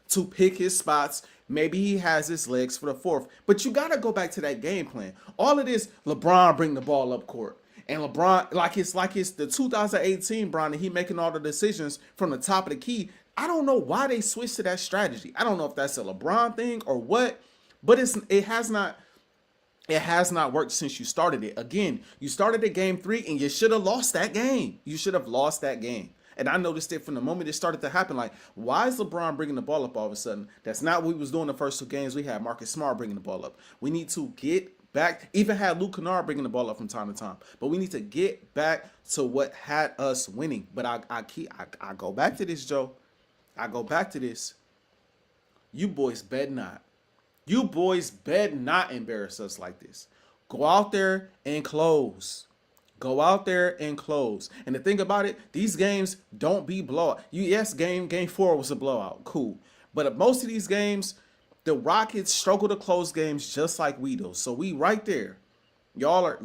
to pick his spots. Maybe he has his legs for the 4th. But you got to go back to that game plan. All of this, LeBron bring the ball up court. And LeBron, like it's the 2018 Bron, and he making all the decisions from the top of the key. I don't know why they switched to that strategy. I don't know if that's a LeBron thing or what, but it has not worked since you started it. Again, you started at game 3 and you should have lost that game. You should have lost that game. And I noticed it from the moment it started to happen. Like, why is LeBron bringing the ball up all of a sudden? That's not what we was doing the first 2 games. We had Marcus Smart bringing the ball up. We need to get back. Even had Luke Kennard bringing the ball up from time to time. But we need to get back to what had us winning. But I go back to this, Joe. I go back to this. You boys bet not. You boys bet not embarrass us like this. Go out there and close. Go out there and close. And the thing about it, these games don't be blowout. Yes, game 4 was a blowout. Cool. But most of these games, the Rockets struggle to close games just like we do. So we right there. Y'all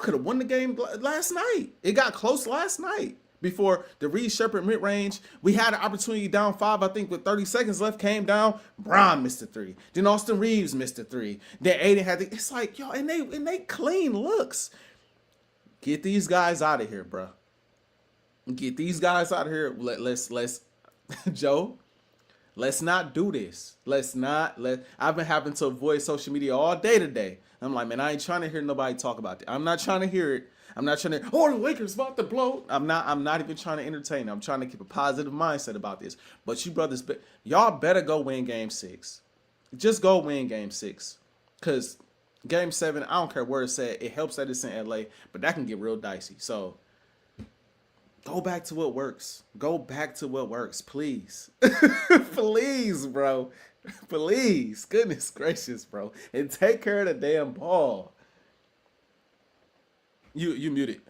could have won the game last night. It got close last night. Before the Reed Shepherd mid-range, we had an opportunity down 5, I think with 30 seconds left, came down, Bron missed the 3. Then Austin Reeves missed the 3. Then Aiden had it's like, yo, and they clean looks. Get these guys out of here, bro. Get these guys out of here. Let's Joe, let's not do this. I've been having to avoid social media all day today. I'm like, man, I ain't trying to hear nobody talk about it. I'm not trying to hear it. I'm not trying to, the Lakers about to blow. I'm not even trying to entertain. I'm trying to keep a positive mindset about this. But you brothers, y'all better go win game 6. Just go win game 6. Because game 7, I don't care where it's at. It helps that it's in LA, but that can get real dicey. So go back to what works. Go back to what works, please. Please, bro. Please. Goodness gracious, bro. And take care of the damn ball. You muted.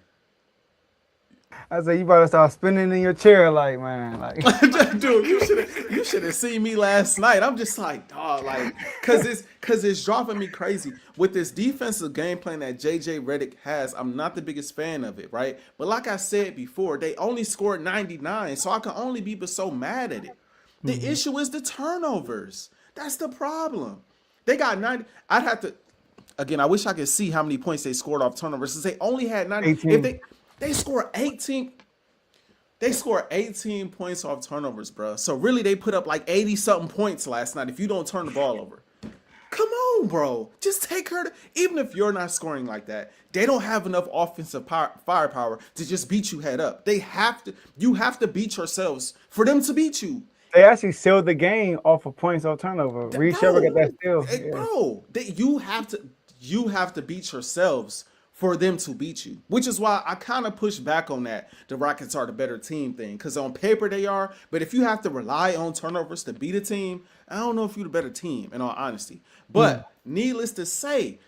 I said you better start spinning in your chair, like, man, like. Dude, you should have seen me last night. I'm just like, dog, like, cause it's driving me crazy with this defensive game plan that JJ Redick has. I'm not the biggest fan of it, right? But like I said before, they only scored 99, so I can only be but so mad at it. The issue is the turnovers. That's the problem. They got 90. I'd have to. Again, I wish I could see how many points they scored off turnovers since they only had 90. 18. If they score 18. They scored 18 points off turnovers, bro. So really, they put up like 80-something points last night if you don't turn the ball over. Come on, bro. Just take her. Even if you're not scoring like that, they don't have enough offensive firepower to just beat you head up. You have to beat yourselves for them to beat you. They actually sealed the game off of points off turnover. Reed Shepherd got that steal. Hey, bro, you have to beat yourselves for them to beat you, which is why I kind of push back on that. The Rockets are the better team thing, because on paper they are, but if you have to rely on turnovers to beat a team, I don't know if you're the better team, in all honesty. But needless to say,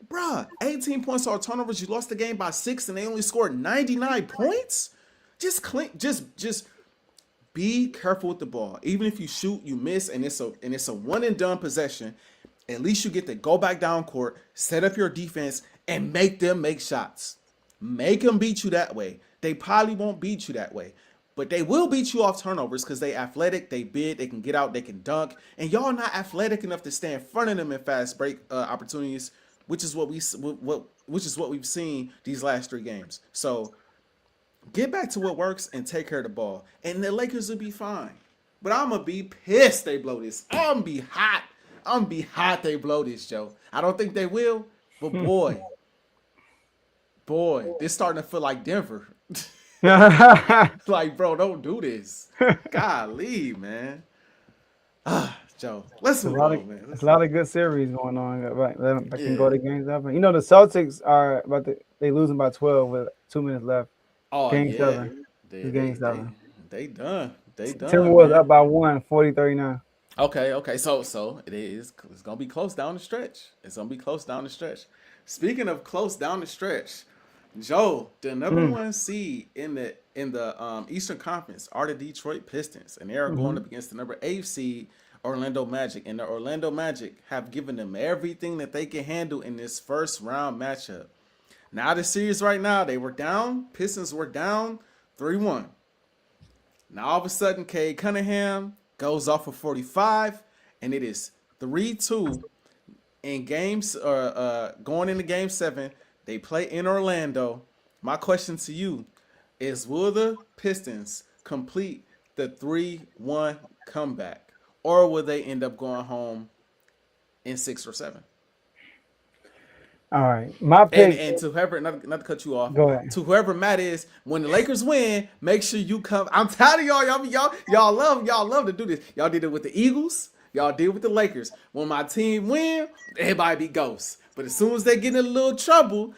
bruh, 18 points off turnovers, you lost the game by 6, and they only scored 99 points. Just be careful with the ball. Even if you shoot, you miss, and it's a one and done possession. At least you get to go back down court, set up your defense, and make them make shots. Make them beat you that way. They probably won't beat you that way, but they will beat you off turnovers because they athletic, they big, they can get out, they can dunk, and y'all not athletic enough to stay in front of them in fast break opportunities, which is what we've seen these last 3 games. So get back to what works and take care of the ball, and the Lakers will be fine. But I'm gonna be pissed they blow this. I'm gonna be hot they blow this, Joe. I don't think they will, but boy, this starting to feel like Denver. Like, bro, don't do this. Golly, man. Joe, let's move on, man. There's a lot of good series going on. Right, I can go to game 7. You know, the Celtics are they losing by 12 with 2 minutes left. Oh, game yeah. 7. Game 7. They done. Timberwolves up by 1, 40-39. Okay. So it's gonna be close down the stretch. Speaking of close down the stretch, Joe, the number 1 seed in the Eastern Conference are the Detroit Pistons, and they are going up against the number 8 seed Orlando Magic, and the Orlando Magic have given them everything that they can handle in this first round matchup. Now the series right now, Pistons were down 3-1. Now all of a sudden, Cade Cunningham goes off for 45, and it is 3-2 in games going into game 7. They play in Orlando. My question to you is, will the Pistons complete the 3-1 comeback, or will they end up going home in 6 or 7? All right, my pick. And to whoever, not to cut you off, Go ahead. to whoever Matt is, when the Lakers win, make sure you come. I'm tired of y'all love to do this. Y'all did it with the Eagles. Y'all did it with the Lakers. When my team win, everybody be ghosts. But as soon as they get in a little trouble,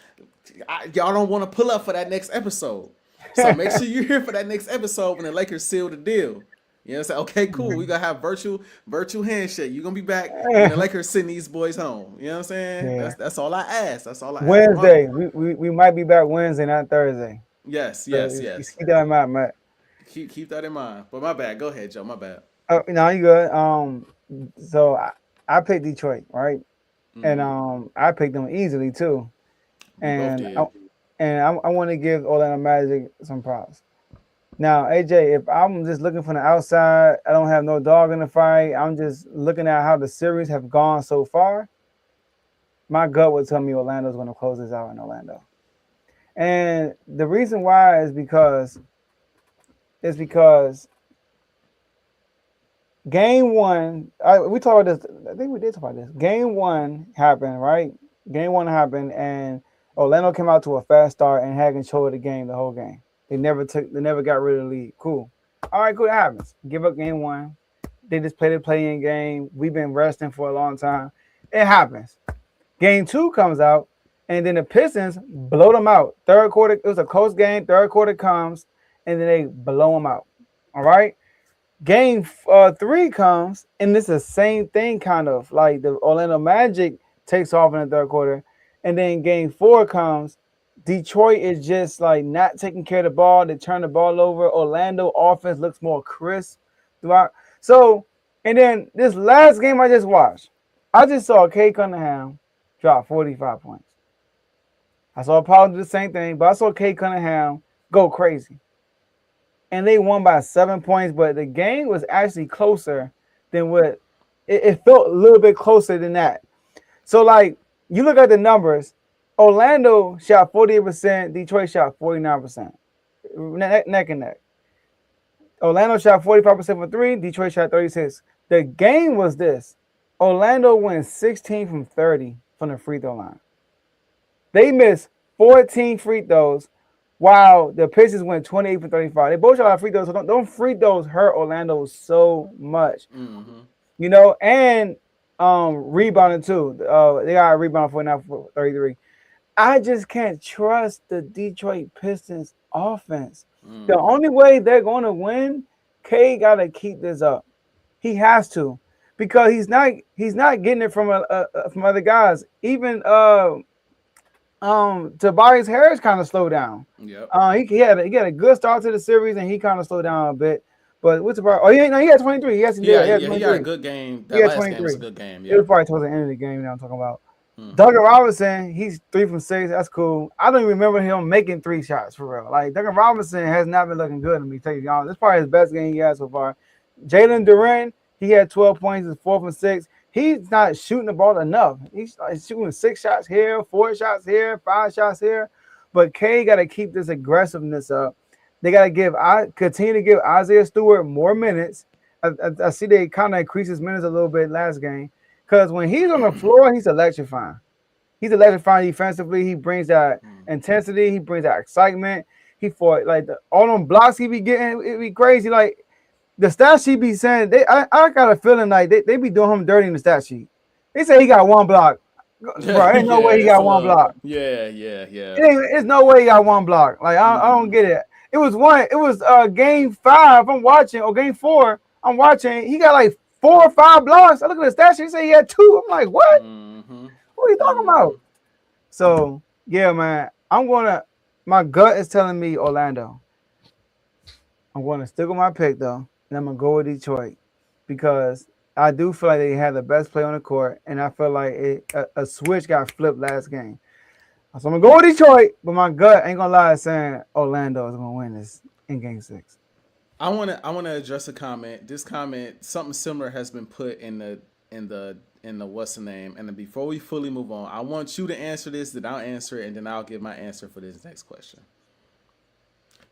y'all don't want to pull up for that next episode. So make sure you're here for that next episode when the Lakers seal the deal. You know what I'm saying? Okay, cool. We gonna have virtual handshake. You gonna be back when the Lakers send these boys home. You know what I'm saying? Yeah. That's all I ask. That's all I ask. I'm Wednesday. humble. We might be back Wednesday, not Thursday. Yes, So yes, you yes. keep that in mind, Matt. Keep that in mind. But my bad. Go ahead, Joe. My bad. No, you good. So I picked Detroit, right? And Hmm. I picked them easily too. We both And did. I want to give Orlando Magic some props. Now, AJ, if I'm just looking from the outside, I don't have no dog in the fight. I'm just looking at how the series have gone so far. My gut would tell me Orlando's going to close this out in Orlando. And the reason why is because game one, we talked about this. I think we did talk about this. Game one happened, right? Game one happened, and Orlando came out to a fast start and had control of the game the whole game. They never got rid of the lead. Cool. All right, cool. That happens. Give up game one. They just played a play-in game. We've been resting for a long time. It happens. Game two comes out, and then the Pistons blow them out. Third quarter, it was a close game. Third quarter comes, and then they blow them out. All right. Game three comes, and it's the same thing, kind of like the Orlando Magic takes off in the third quarter, and then game four comes. Detroit is just like not taking care of the ball. They turn the ball over. Orlando offense looks more crisp throughout. So, and then this last game I just watched, I just saw Kay Cunningham drop 45 points. I saw Paul do the same thing, but I saw Kay Cunningham go crazy. And they won by 7 points, but the game was actually closer than what it felt a little bit closer than that. So, like, you look at the numbers, Orlando shot 48%, Detroit shot 49%. Neck and neck. Orlando shot 45% from three, Detroit shot 36. The game was this. Orlando went 16 from 30 from the free throw line. They missed 14 free throws, while the Pistons went 28 for 35. They both shot a lot of free throws, so don't free throws hurt Orlando so much. Mm-hmm. You know, and rebounding too. They got a rebound for 33. I just can't trust the Detroit Pistons offense. Mm-hmm. The only way they're going to win, K got to keep this up. He has to, because he's not getting it from other guys. Even Tobias Harris kind of slowed down. Yep. He had a good start to the series, and he kind of slowed down a bit. But what's about? Oh, he had 23. He had a good game. That last game was a good game. Yeah. It was probably towards the end of the game. I'm talking about. Duncan Robinson, he's 3 from 6. That's cool. I don't even remember him making 3 shots for real. Like, Duncan Robinson has not been looking good to me. Tell you honest, this is probably his best game he had so far. Jalen Duren, he had 12 points. He's 4 from 6. He's not shooting the ball enough. He's shooting 6 shots here, 4 shots here, 5 shots here. But K got to keep this aggressiveness up. They got to continue to give Isaiah Stewart more minutes. I see they kind of increased his minutes a little bit last game, because when he's on the floor, he's electrifying. He's electrifying defensively. He brings that intensity. He brings that excitement. He fought like all them blocks he be getting. It be crazy. Like the stat sheet be saying, I got a feeling like they be doing him dirty in the stat sheet. They say he got 1 block. Bro, ain't no way he got 1 block. Yeah. It's no way he got 1 block. Like I don't get it. It was game 5. I'm watching, or game 4. I'm watching. He got like 4 or 5 blocks. I look at the stat sheet. He said he had 2. I'm like, what? Mm-hmm. What are you talking about? So yeah, man. My gut is telling me Orlando. I'm going to stick with my pick though, and I'm gonna go with Detroit, because I do feel like they had the best play on the court, and I feel like a switch got flipped last game. So I'm gonna go with Detroit, but my gut ain't gonna lie, saying Orlando is gonna win this in Game 6. I wanna address a comment. This comment, something similar has been put in the what's the name. And then before we fully move on, I want you to answer this, then I'll answer it, and then I'll give my answer for this next question.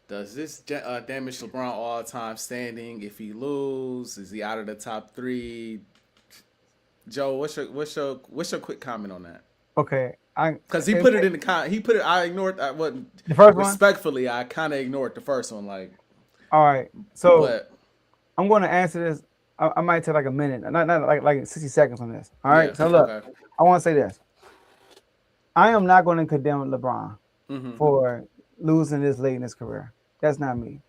Does this damage LeBron all time standing? If he lose, is he out of the top 3? Joe, what's your quick comment on that? Okay, because he put it in the he put it. I ignored what the first one. Respectfully, I kind of ignored the first one. Like, all right, so I'm going to answer this. I might take like a minute, not like 60 seconds on this. All right, so look, okay. I want to say this. I am not going to condemn LeBron for losing this late in his career. That's not me.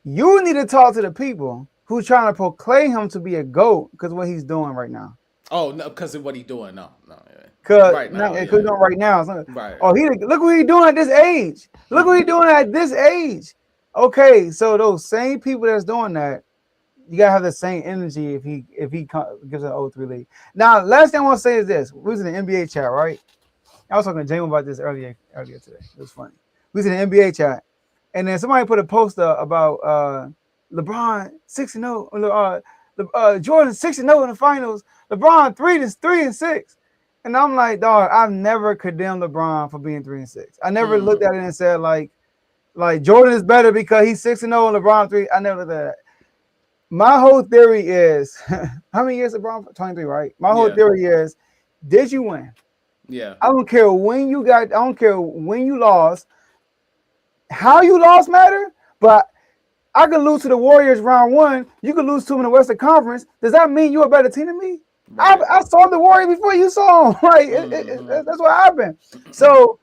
You need to talk to the people who's trying to proclaim him to be a GOAT because what he's doing right now. Oh no, because of what he's doing. No. Yeah. Cause Right now, he's doing right now. Right. Oh, look what he's doing at this age. Look what he's doing at this age. Okay, so those same people that's doing that, you gotta have the same energy if he gives an 0-3 lead. Now, last thing I want to say is this: we was in the NBA chat, right? I was talking to James about this earlier today. It was funny. We was in the NBA chat, and then somebody put a poster about LeBron 6-0, Jordan 6-0 in the finals. LeBron 3-6, and I'm like, dog, I've never condemned LeBron for being 3-6. I never looked at it and said like Jordan is better because he's 6-0 and LeBron 3. I never looked at that. My whole theory is, how many years LeBron? 23, right? My whole theory is, did you win? Yeah. I don't care when you got. I don't care when you lost. How you lost matter, but I could lose to the Warriors round 1. You could lose to them in the Western Conference. Does that mean you're a better team than me? Right. I saw the Warriors before you saw them. Right? That's what happened. So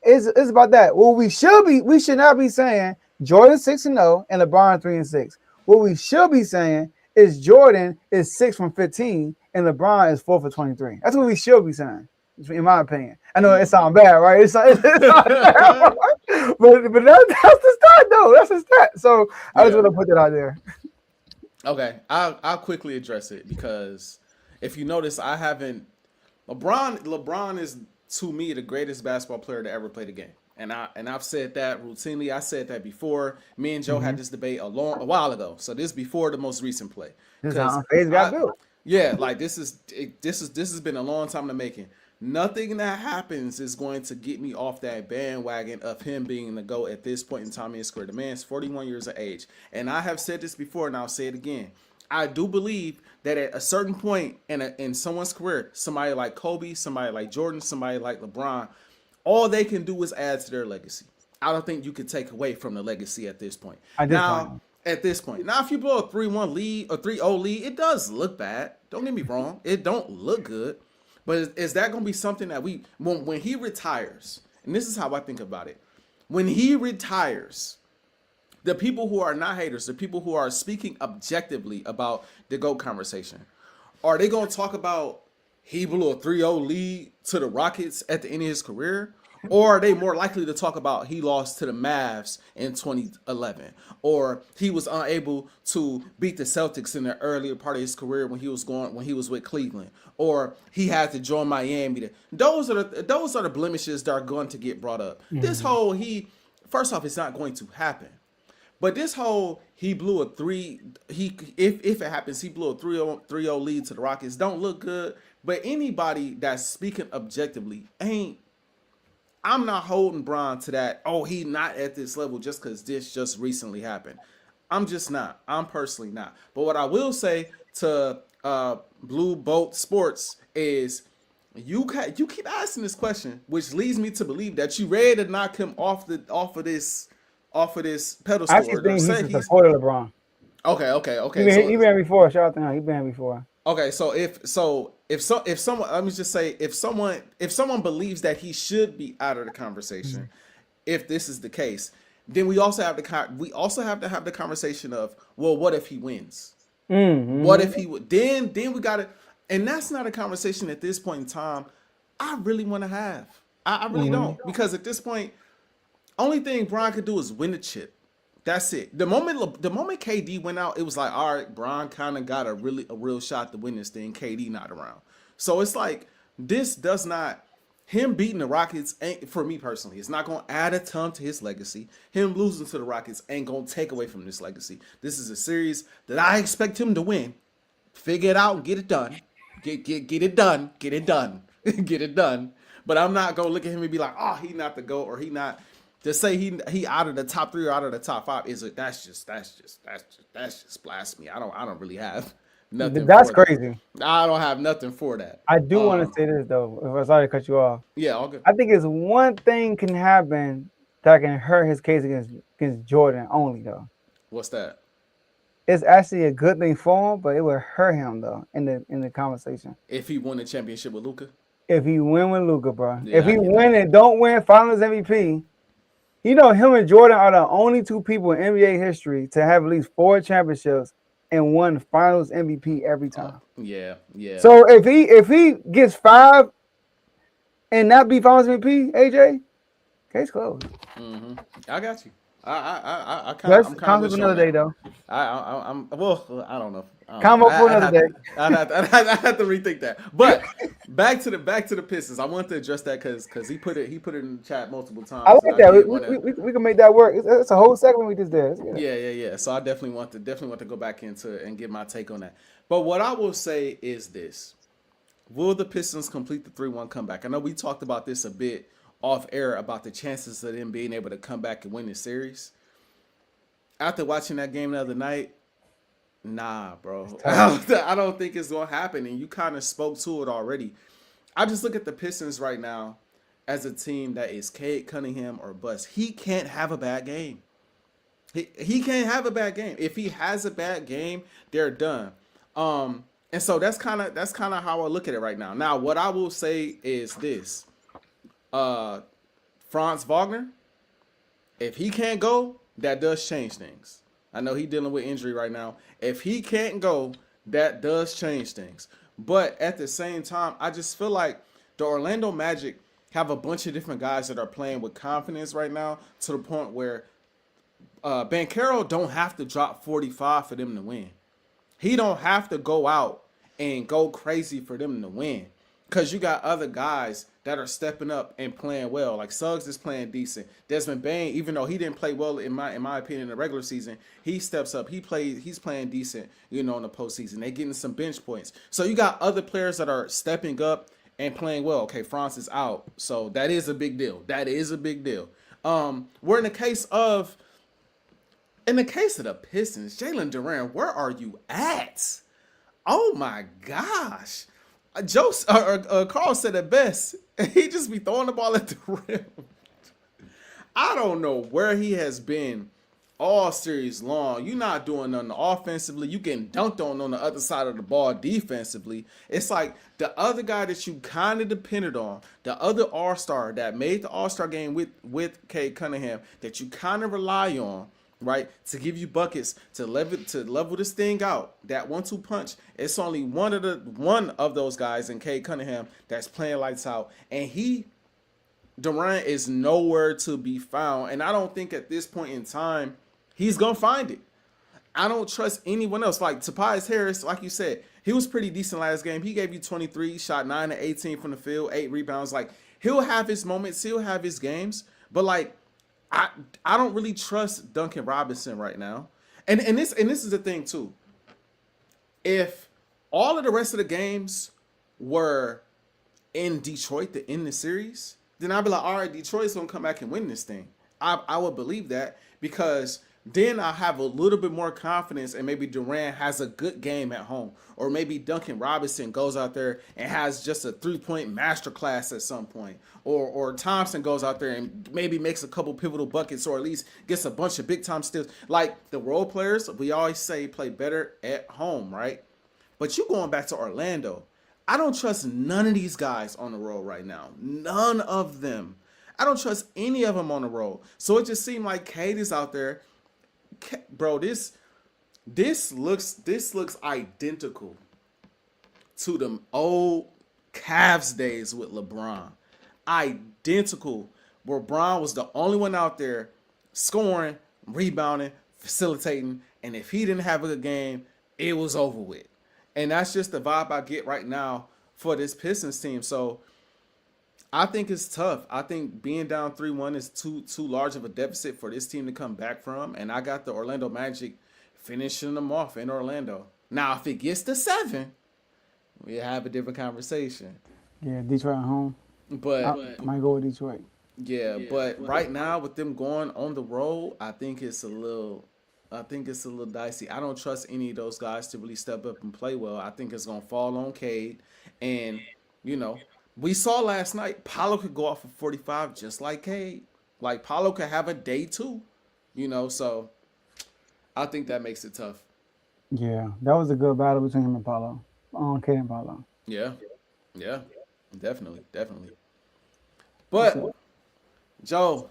it's about that. Well, we should not be saying Jordan 6-0 and LeBron 3-6. What we should be saying is Jordan is 6 from 15 and LeBron is 4 for 23. That's what we should be saying, in my opinion. I know it sounds bad, right? It's not bad, but that's the stat, though. That's the stat. So I just want to put that out there. Okay, I'll quickly address it because if you notice, I haven't. LeBron is to me the greatest basketball player to ever play the game, and I've said that routinely. I said that before. Me and Joe had this debate a while ago. So this before the most recent play. This is how Unfazed got built. Yeah, like this has been a long time in the making. Nothing that happens is going to get me off that bandwagon of him being the GOAT at this point in time in his career. The man's 41 years of age. And I have said this before, and I'll say it again. I do believe that at a certain point in someone's career, somebody like Kobe, somebody like Jordan, somebody like LeBron, all they can do is add to their legacy. I don't think you can take away from the legacy at this point. At this point. Now, if you blow a 3-1 lead or 3-0 lead, it does look bad. Don't get me wrong. It don't look good. But is that going to be something that when he retires, and this is how I think about it, when he retires, the people who are not haters, the people who are speaking objectively about the GOAT conversation, are they going to talk about he blew a 3-0 lead to the Rockets at the end of his career? Or are they more likely to talk about he lost to the Mavs in 2011? Or he was unable to beat the Celtics in the earlier part of his career when he was with Cleveland? Or he had to join Miami. Those are the blemishes that are going to get brought up. Mm-hmm. This whole first off, it's not going to happen. But this whole if it happens, he blew a 3-0 lead to the Rockets, don't look good. But anybody that's speaking objectively I'm not holding Bron to that, he's not at this level just because this just recently happened. I'm just not. I'm personally not. But what I will say to Blue Boat Sports is you keep asking this question, which leads me to believe that you ready to knock him off of this pedestal. I actually think he's a supporter of LeBron. Okay. He been before. Shout out to him. He been before. Okay, so if someone, let me just say, if someone believes that he should be out of the conversation, if this is the case, then we also have to have the conversation of, well, what if he wins? Mm-hmm. What if he would? Then we got to, and that's not a conversation at this point in time I really want to have. I really don't, because at this point, only thing Bron could do is win the chip. That's it. The moment KD went out, it was like, all right, Bron kind of got a real shot to win this thing. KD not around. So it's like, him beating the Rockets ain't, for me personally, it's not going to add a ton to his legacy. Him losing to the Rockets ain't going to take away from this legacy. This is a series that I expect him to win. Figure it out and get it done. Get it done. Get it done. Get it done. But I'm not going to look at him and be like, he not the GOAT, or he not. To say he out of the top 3 or out of the top 5 that's just blasphemy. I don't really have nothing. That's crazy. I don't have nothing for that. I do want to say this though. If I'm sorry to cut you off. Yeah, all good. I think it's one thing can happen that can hurt his case against Jordan only though. What's that? It's actually a good thing for him, but it would hurt him though in the conversation. If he won the championship with Luka. If he win with Luka, bro. Yeah, if he win and don't win Finals MVP. him and Jordan are the only two people in NBA history to have at least 4 championships and won Finals MVP every time. Yeah. So if he gets 5 and not be Finals MVP, AJ, case closed. I got you. I kind That's of I'm kind of concept with you on another day that. though. I'm well. I don't know. Combo for another day. I have to rethink that. But back to the Pistons. I want to address that because he put it in the chat multiple I times. like And I that. did want to. We can make that work. It's a whole segment we just did. Yeah. So I definitely want to go back into it and get my take on that. But what I will say is this: will the Pistons complete the 3-1 comeback? I know we talked about this a bit off air about the chances of them being able to come back and win the series. After watching that game the other night, nah, bro. I don't think it's gonna happen. And you kind of spoke to it already. I just look at the Pistons right now as a team that is Cade Cunningham or bust. He can't have a bad game. He can't have a bad game. If he has a bad game, they're done. And so that's kind of how I look at it right now. Now, what I will say is this: Franz Wagner, if he can't go, that does change things. I know he's dealing with injury right now. If he can't go, that does change things. But at the same time, I just feel like the Orlando Magic have a bunch of different guys that are playing with confidence right now to the point where Banchero don't have to drop 45 for them to win. He don't have to go out and go crazy for them to win. Because you got other guys that are stepping up and playing well. Like Suggs is playing decent. Desmond Bane, even though he didn't play well in my opinion in the regular season, he steps up. He's playing decent, in the postseason. They're getting some bench points. So you got other players that are stepping up and playing well. Okay, Franz is out. So that is a big deal. We're in the case of the Pistons, Jalen Duran, where are you at? Oh my gosh. Carl said it best. He just be throwing the ball at the rim. I don't know where he has been all series long. You're not doing nothing offensively. You getting dunked on the other side of the ball defensively. It's like the other guy that you kind of depended on, the other All-Star that made the All-Star game with Cade Cunningham, that you kind of rely on, right, to give you buckets, to level this thing out. That 1-2 punch. It's only one of those guys in Cade Cunningham that's playing lights out, and Durant is nowhere to be found. And I don't think at this point in time he's gonna find it. I don't trust anyone else. Like Tobias Harris, like you said, he was pretty decent last game. He gave you 23, shot 9 to 18 from the field, 8 rebounds. Like he'll have his moments, he'll have his games, but like I don't really trust Duncan Robinson right now. And this is the thing too. If all of the rest of the games were in Detroit to end the series, then I'd be like, all right, Detroit's gonna come back and win this thing. I would believe that, because then I have a little bit more confidence, and maybe Durant has a good game at home, or maybe Duncan Robinson goes out there and has just a 3-point masterclass at some point, or Thompson goes out there and maybe makes a couple pivotal buckets, or at least gets a bunch of big time steals. Like the role players, we always say play better at home, right? But you going back to Orlando, I don't trust none of these guys on the road right now. None of them. I don't trust any of them on the road. So it just seemed like Cade is out there. Bro, this looks identical to them old Cavs days with LeBron. Identical. LeBron was the only one out there scoring, rebounding, facilitating, and if he didn't have a good game, it was over with. And that's just the vibe I get right now for this Pistons team. So I think it's tough. I think being down 3-1 is too large of a deficit for this team to come back from. And I got the Orlando Magic finishing them off in Orlando. Now, if it gets to 7, we have a different conversation. Yeah, Detroit at home. But I might go with Detroit. Yeah, but right now with them going on the road, I think it's a little dicey. I don't trust any of those guys to really step up and play well. I think it's gonna fall on Cade, and we saw last night Paolo could go off for 45 just like Cade. Like Paolo could have a day too, So I think that makes it tough. Yeah, that was a good battle between him and Paolo. Cade and Paolo. Yeah, definitely. But Joe,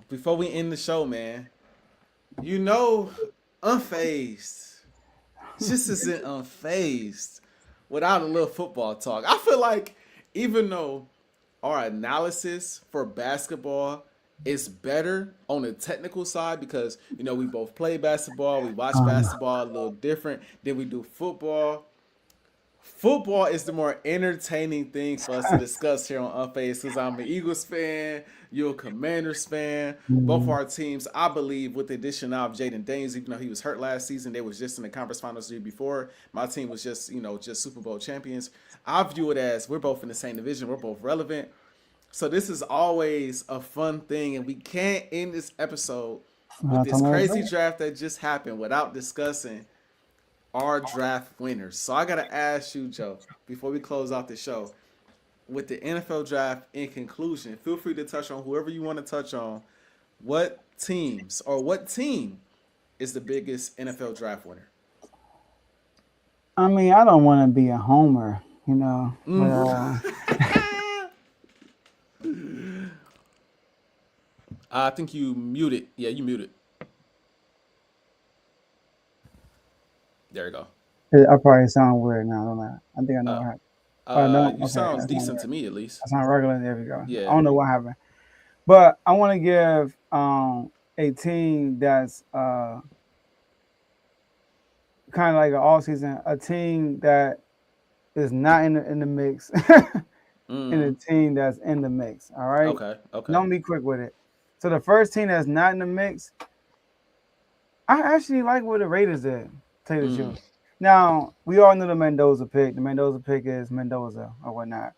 before we end the show, man, you know, Unfazed just isn't unfazed without a little football talk. I feel like even though our analysis for basketball is better on the technical side because we both play basketball, we watch basketball a little different than we do football. Football is the more entertaining thing for us to discuss here on Unfazed because I'm an Eagles fan, you're a Commanders fan. Both our teams, I believe, with the addition of Jaden Daniels, even though he was hurt last season, they was just in the conference finals the year before. My team was just Super Bowl champions. I view it as we're both in the same division, we're both relevant. So this is always a fun thing, and we can't end this episode with this crazy draft that just happened without discussing our draft winners. So I gotta ask you, Joe, before we close out the show, with the NFL draft in conclusion, feel free to touch on whoever you want to touch on. What teams or what team is the biggest NFL draft winner? I mean, I don't want to be a homer, but, I think you muted. Yeah, you muted. There you go. I probably sound weird now, don't I? I think I know what happened. No, okay, you sound decent weird. to me, at least. I sound regular. There we go. Yeah. I don't know what happened. But I want to give a team that's kind of like an all-season, a team that is not in the mix, and a team that's in the mix. All right. Okay. Don't be quick with it. So the first team that's not in the mix, I actually like what the Raiders did. Tell you the truth. Now we all know the Mendoza pick. The Mendoza pick is Mendoza or whatnot.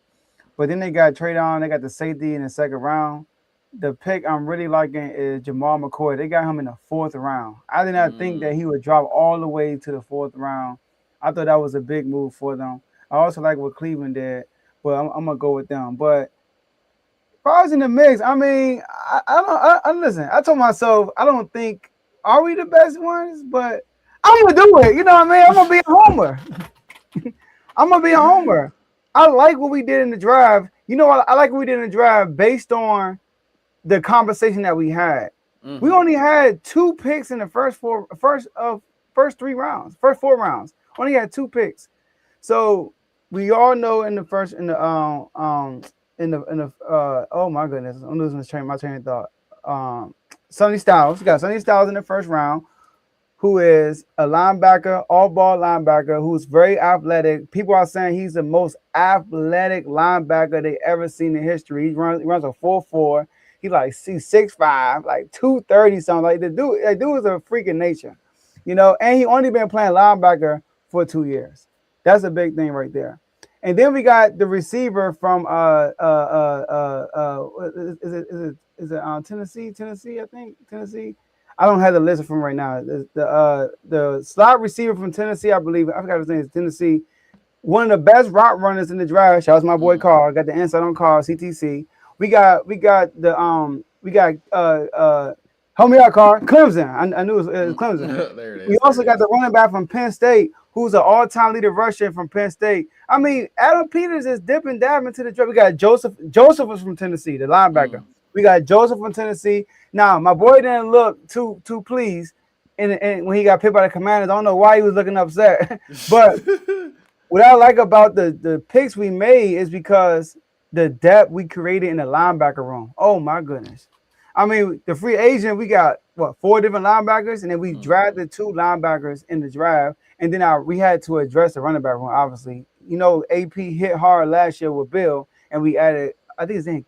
But then they got trade on. They got the safety in the second round. The pick I'm really liking is Jamal McCoy. They got him in the fourth round. I did not think that he would drop all the way to the fourth round. I thought that was a big move for them. I also like what Cleveland did, but I'm gonna go with them. But if I was in the mix, I mean, I listen. I told myself I don't think are we the best ones, but I'm gonna do it. You know what I mean? I'm gonna be a homer. I'm gonna be a homer. I like what we did in the drive. I like what we did in the drive based on the conversation that we had. We only had 2 picks in the first 4 rounds. Only had 2 picks. So we all know oh my goodness, I'm losing my train of thought. Sonny Styles. We got Sonny Styles in the first round, who is a linebacker, all-ball linebacker, who's very athletic. People are saying he's the most athletic linebacker they ever seen in history. He runs a 4.4. He's 6'5", 230 something. The dude is a freak of nature, and he only been playing linebacker for 2 years. That's a big thing right there. And then we got the receiver from is it Tennessee, I think. Tennessee. I don't have the list from right now. The slot receiver from Tennessee, I believe. I forgot his name. Is Tennessee. One of the best route runners in the draft. Shout out to my boy Carl. Got the inside on Carl, CTC. We got help me out, Carl. Clemson. I knew it was Clemson. There it is. We also got the running back from Penn State, who's an all-time leader rusher from Penn State. I mean, Adam Peters is dipping dabbing into the draft. We got Joseph. Joseph was from Tennessee, the linebacker. We got Joseph from Tennessee. Now, my boy didn't look too pleased, and when he got picked by the Commanders, I don't know why he was looking upset. But what I like about the picks we made is because the depth we created in the linebacker room. Oh my goodness! I mean, the free agent, we got 4 different linebackers, and then we drafted 2 linebackers in the draft, and then we had to address the running back room. Obviously, AP hit hard last year with Bill, and we added, I think his name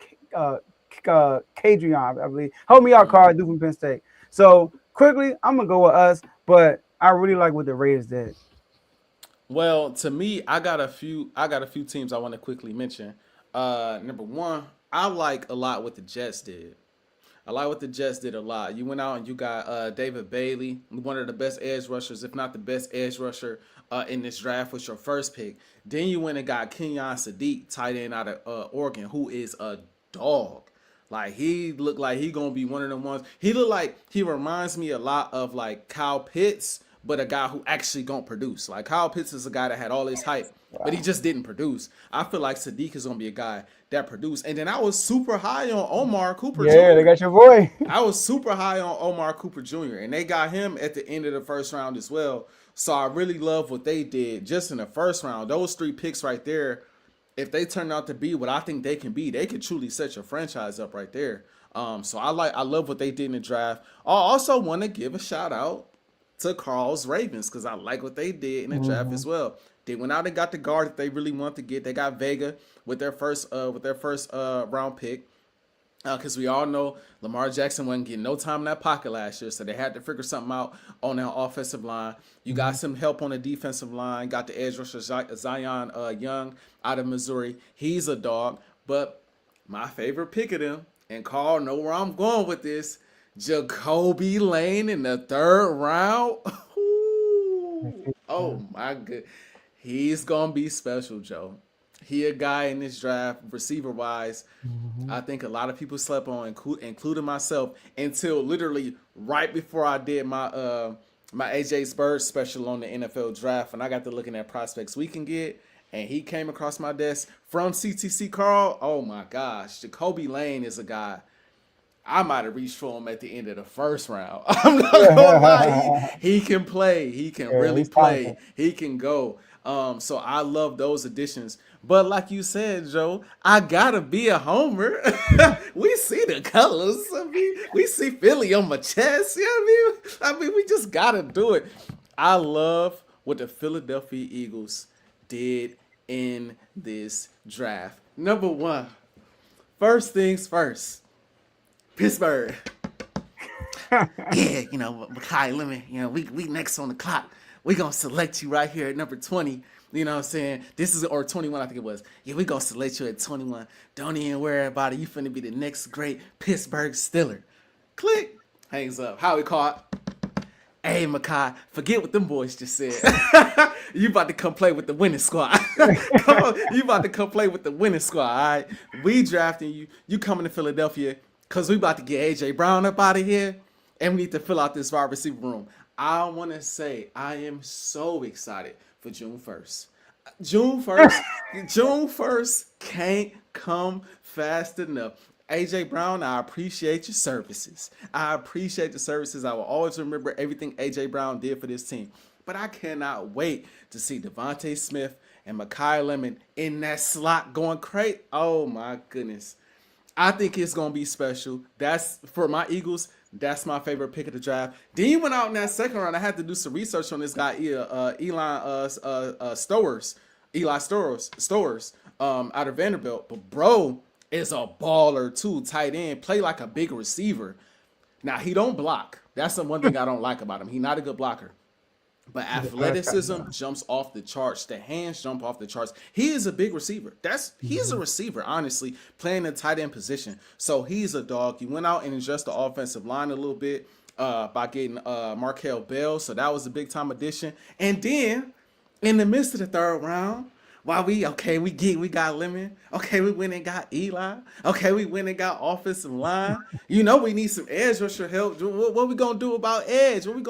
Kadrion, I believe. Help me out, Carl, dude from Penn State. So quickly, I'm gonna go with us, but I really like what the Raiders did. Well, to me, I got a few teams I want to quickly mention. Number one, I like a lot what the Jets did. I like what the Jets did a lot. You went out and you got David Bailey, one of the best edge rushers, if not the best edge rusher in this draft, was your first pick. Then you went and got Kenyon Sadiq, tight end out of Oregon, who is a dog. He looked like he gonna be one of them ones. He looked like he reminds me a lot of Kyle Pitts, but a guy who actually gonna produce. Like Kyle Pitts is a guy that had all this hype, but he just didn't produce. I feel like Sadiq is gonna be a guy that produced. And then I was super high on Omar Cooper Jr. Yeah, they got your boy. I was super high on Omar Cooper Jr. and they got him at the end of the first round as well. So I really love what they did just in the first round. Those 3 picks right there, if they turn out to be what I think they can be, they could truly set your franchise up right there. So I love what they did in the draft. I also want to give a shout out to Carl's Ravens because I like what they did in the draft as well. They went out and got the guard that they really wanted to get. They got Vega with their first round pick. Because we all know Lamar Jackson wasn't getting no time in that pocket last year, so they had to figure something out on that offensive line. You got some help on the defensive line. Got the edge rusher Zion Young out of Missouri. He's a dog. But my favorite pick of them, and Carl know where I'm going with this, Jacoby Lane in the 3rd round. Ooh. Oh, my good. He's going to be special, Joe. He a guy in this draft, receiver-wise, I think a lot of people slept on, including myself, until literally right before I did my my Ajae Spurs special on the NFL draft, and I got to looking at prospects we can get, and he came across my desk from CTC Carl. Oh, my gosh. Jacoby Lane is a guy. I might have reached for him at the end of the first round. I'm not going to lie. He can play. He can really play. Powerful. He can go. So I love those additions. But like you said, Joe, I gotta be a homer. We see the colors. I mean, we see Philly on my chest. You know what I mean? We just gotta do it. I love what the Philadelphia Eagles did in this draft. Number 1, first things first, Pittsburgh. Yeah, you know, Mekhi Lemon, you know, we next on the clock. We gonna select you right here at number 20. You know what I'm saying? This is, or 21, I think it was. Yeah, we gonna select you at 21. Don't even worry about it. You finna be the next great Pittsburgh Steeler. Click. Hangs up. How we caught? Hey, Mekhi, forget what them boys just said. You about to come play with the winning squad. Come on, you about to come play with the winning squad, all right? We drafting you. You coming to Philadelphia because we about to get Ajae Brown up out of here, and we need to fill out this wide receiver room. I want to say I am so excited for June 1st. June 1st can't come fast enough. Ajae Brown, I appreciate your services. I appreciate the services. I will always remember everything Ajae Brown did for this team. But I cannot wait to see Devontae Smith and Mekhi Lemon in that slot going crazy. Oh, my goodness. I think it's going to be special. That's, for my Eagles, that's my favorite pick of the draft. Then he went out in that second round. I had to do some research on this guy, Eli Stowers, out of Vanderbilt. But bro is a baller too, tight end, play like a big receiver. Now he don't block. That's the one thing I don't like about him. He's not a good blocker. But athleticism jumps off the charts. The hands jump off the charts. He is a big receiver. He's a receiver, honestly, playing the tight end position. So he's a dog. He went out and adjusted the offensive line a little bit by getting Markel Bell. So that was a big time addition. And then in the midst of the 3rd round, while we got Lemon. Okay, we went and got Eli. Okay, we went and got offensive line. You know we need some edge rusher help. What we gonna do about edge? Let me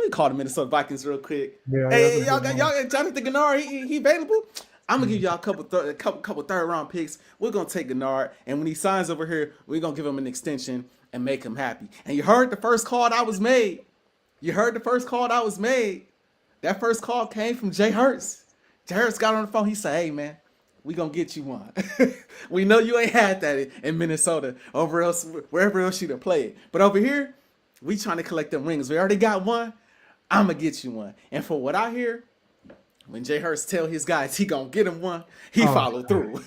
call the Minnesota Vikings real quick. Yeah, hey, y'all got Jonathan Gennard. He available? I'm gonna give y'all a couple 3rd round picks. We're gonna take Gennard, and when he signs over here, we're gonna give him an extension and make him happy. And you heard the first call that was made. That first call came from Jay Hurts. Jay Hurts got on the phone. He said, "Hey, man, we gonna get you one. We know you ain't had that in Minnesota, wherever else you done played. But over here, we trying to collect them rings. We already got one. I'm gonna get you one." And for what I hear, when Jay Hurts tell his guys he gonna get him one, he followed through.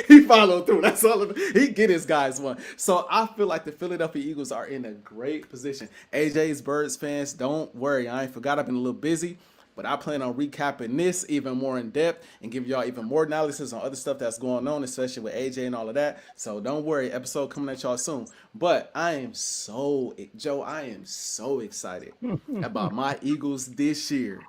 He followed through. That's all. He get his guys one. So I feel like the Philadelphia Eagles are in a great position. AJ's Birds fans, don't worry. I ain't forgot. I've been a little busy. But I plan on recapping this even more in depth and giving y'all even more analysis on other stuff that's going on, especially with AJ and all of that. So don't worry, episode coming at y'all soon. But I am so excited about my Eagles this year.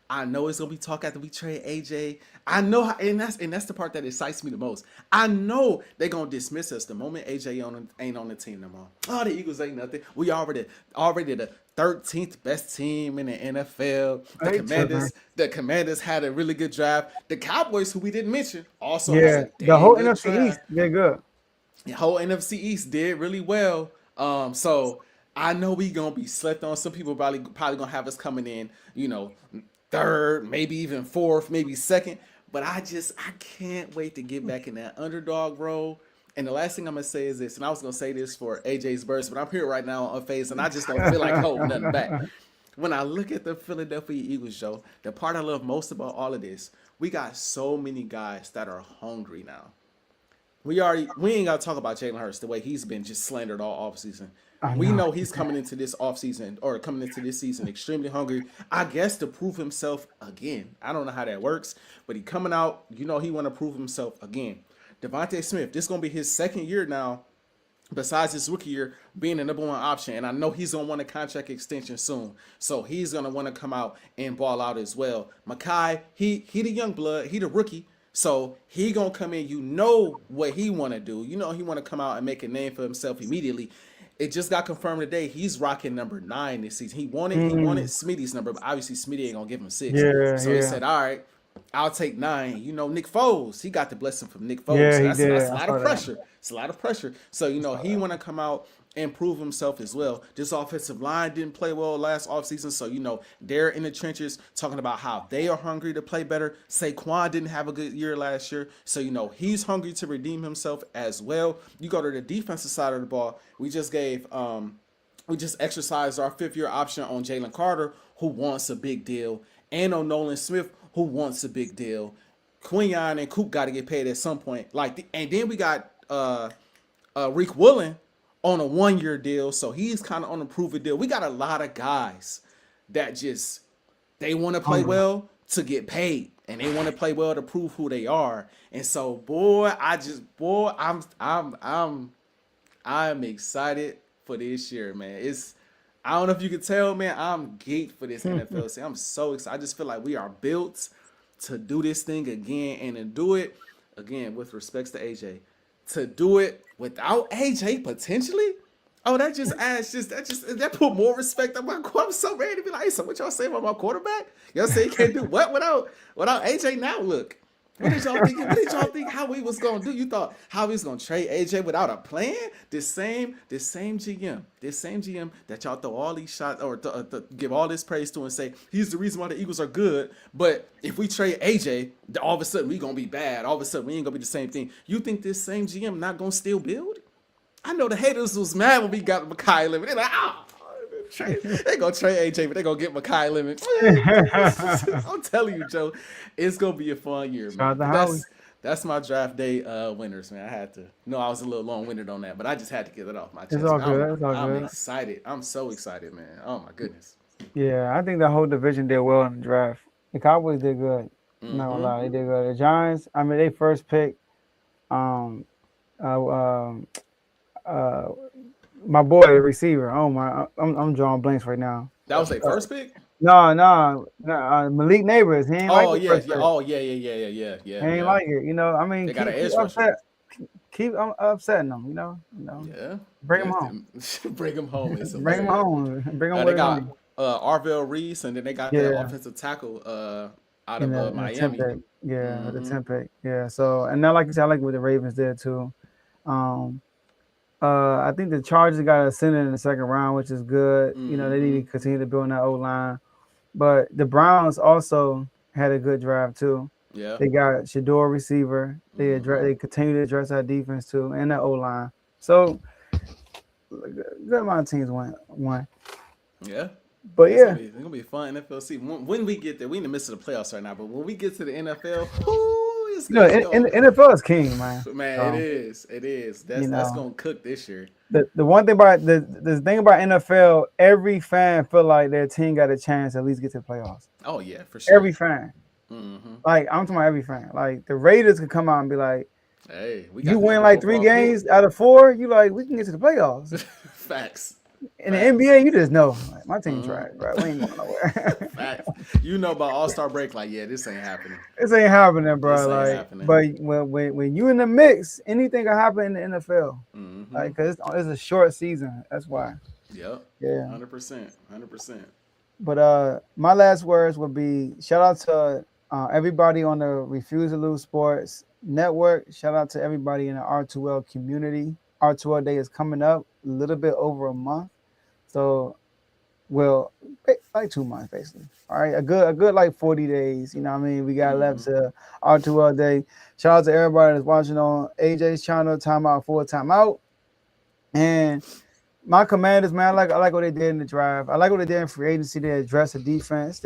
I know it's gonna be talk after we trade AJ. I know, and that's the part that excites me the most. I know they're gonna dismiss us the moment AJ ain't on the team no more. Oh, the Eagles ain't nothing. We already the 13th best team in the NFL. The Commanders had a really good draft. The Cowboys, who we didn't mention, also has Yeah, a the damn whole good NFC draft. East, they're good. The whole NFC East did really well. So I know we gonna be slept on. Some people probably gonna have us coming in, third, maybe even fourth, maybe second. But I can't wait to get back in that underdog role. And the last thing I'm gonna say is this, and I was gonna say this for AJ's burst, but I'm here right now on Unfazed, and I just don't feel like holding nothing back. When I look at the Philadelphia Eagles, Joe, the part I love most about all of this, we got so many guys that are hungry now. We ain't gotta talk about Jalen Hurts the way he's been just slandered all offseason. We know he's coming into this offseason or coming into this season extremely hungry, I guess, to prove himself again. I don't know how that works, but he coming out, he want to prove himself again. Devontae Smith, this is gonna be his second year now, besides his rookie year, being the number one option. And I know he's going to want a contract extension soon. So he's going to want to come out and ball out as well. Mekhi, he the young blood. He the rookie. So he going to come in. You know what he want to do. He want to come out and make a name for himself immediately. It just got confirmed today. He's rocking number 9 this season. He wanted Smitty's number, but obviously Smitty ain't going to give him 6. So he said, all right, I'll take 9. Nick Foles, he got the blessing from Nick Foles. Yeah, so that's a lot of pressure. It's a lot of pressure. So, he want to come out and prove himself as well. This offensive line didn't play well last offseason. So, they're in the trenches talking about how they are hungry to play better. Saquon didn't have a good year last year. So, he's hungry to redeem himself as well. You go to the defensive side of the ball. We just exercised our 5th-year option on Jalen Carter, who wants a big deal, and on Nolan Smith, who wants a big deal. Quinyon and Coop got to get paid at some point. And then we got Reek Woolen on a 1-year deal, so he's kind of on a prove-it deal. We got a lot of guys that they want to play well to get paid, and they want to play well to prove who they are. And so, I'm excited for this year, man. I don't know if you can tell, man. I'm geeked for this NFL season. I'm so excited. I just feel like we are built to do this thing again, and to do it again with respects to AJ. To do it without AJ potentially, that put more respect on my quarterback. I'm so ready to be like, hey, so what y'all say about my quarterback? Y'all say he can't do what without AJ? Now look. What did y'all think how we was gonna do? You thought how we was gonna trade AJ without a plan? This same GM that y'all throw all these shots or give all this praise to and say he's the reason why the Eagles are good. But if we trade AJ, all of a sudden we gonna be bad. All of a sudden we ain't gonna be the same thing. You think this same GM not gonna still build? I know the haters was mad when we got Mekhi Lemon. They're like, they gonna trade AJ, but they gonna get Mekhi Lemon. I'm telling you, Joe, it's gonna be a fun year, man. That's my draft day winners, man. I had to. I was a little long-winded on that, but I just had to get it off my chest. It's all good. I'm excited. I'm so excited, man. Oh my goodness. Yeah, I think the whole division did well in the draft. The Cowboys did good. I'm not gonna lie, they did good. The Giants, they first pick. My boy, the receiver. Oh my, I'm drawing blanks right now. That was their first pick? No. Malik Neighbors. He ain't like it. Yeah. He ain't like it. They got an edge rusher. Keep upsetting them. Yeah. Bring him home. Bring him home. Bring him home. They got Arvell Reese, and then they got that offensive tackle out of Miami. The Tempe. Yeah. So, and now, like you said, I like what the Ravens did too. I think the Chargers got ascended in the second round, which is good. They need to continue to build on that O-line. But the Browns also had a good draft too. Yeah. They got Shador receiver. They continue to address our defense too and the O-line. So good amount of teams won. Yeah. But it's gonna be a fun NFL season. When we get there, we in the midst of the playoffs right now. But when we get to the NFL, NFL is king, man. Man, it is. That's gonna cook this year. The one thing about the thing about NFL, every fan feel like their team got a chance to at least get to the playoffs. Oh yeah, for sure. Every fan. Like I'm talking about every fan. Like the Raiders could come out and be like, "Hey, you win like 3 games out of 4. You like we can get to the playoffs." Facts. In the Facts. NBA, you just know like, my team trash, bro. We ain't going nowhere. Facts. You know about All-Star break, like, yeah, this ain't happening. This ain't happening, This bro. ain't Like, happening. but when you in the mix, anything can happen in the NFL. Mm-hmm. Like, cause it's a short season. That's why. Yep. Yeah. 100%. 100%. But my last words would be shout out to everybody on the Refuse to Lose Sports Network. Shout out to everybody in the R2L community. R2L Day is coming up a little bit over a month. So well, like 2 months basically. All right, a good like 40 days. You know what I mean? We got left to R2L Day. Shout out to everybody that's watching on AJ's channel, Timeout for Timeout. And my Commanders, man, I like what they did in the draft. I like what they did in free agency. They addressed the defense.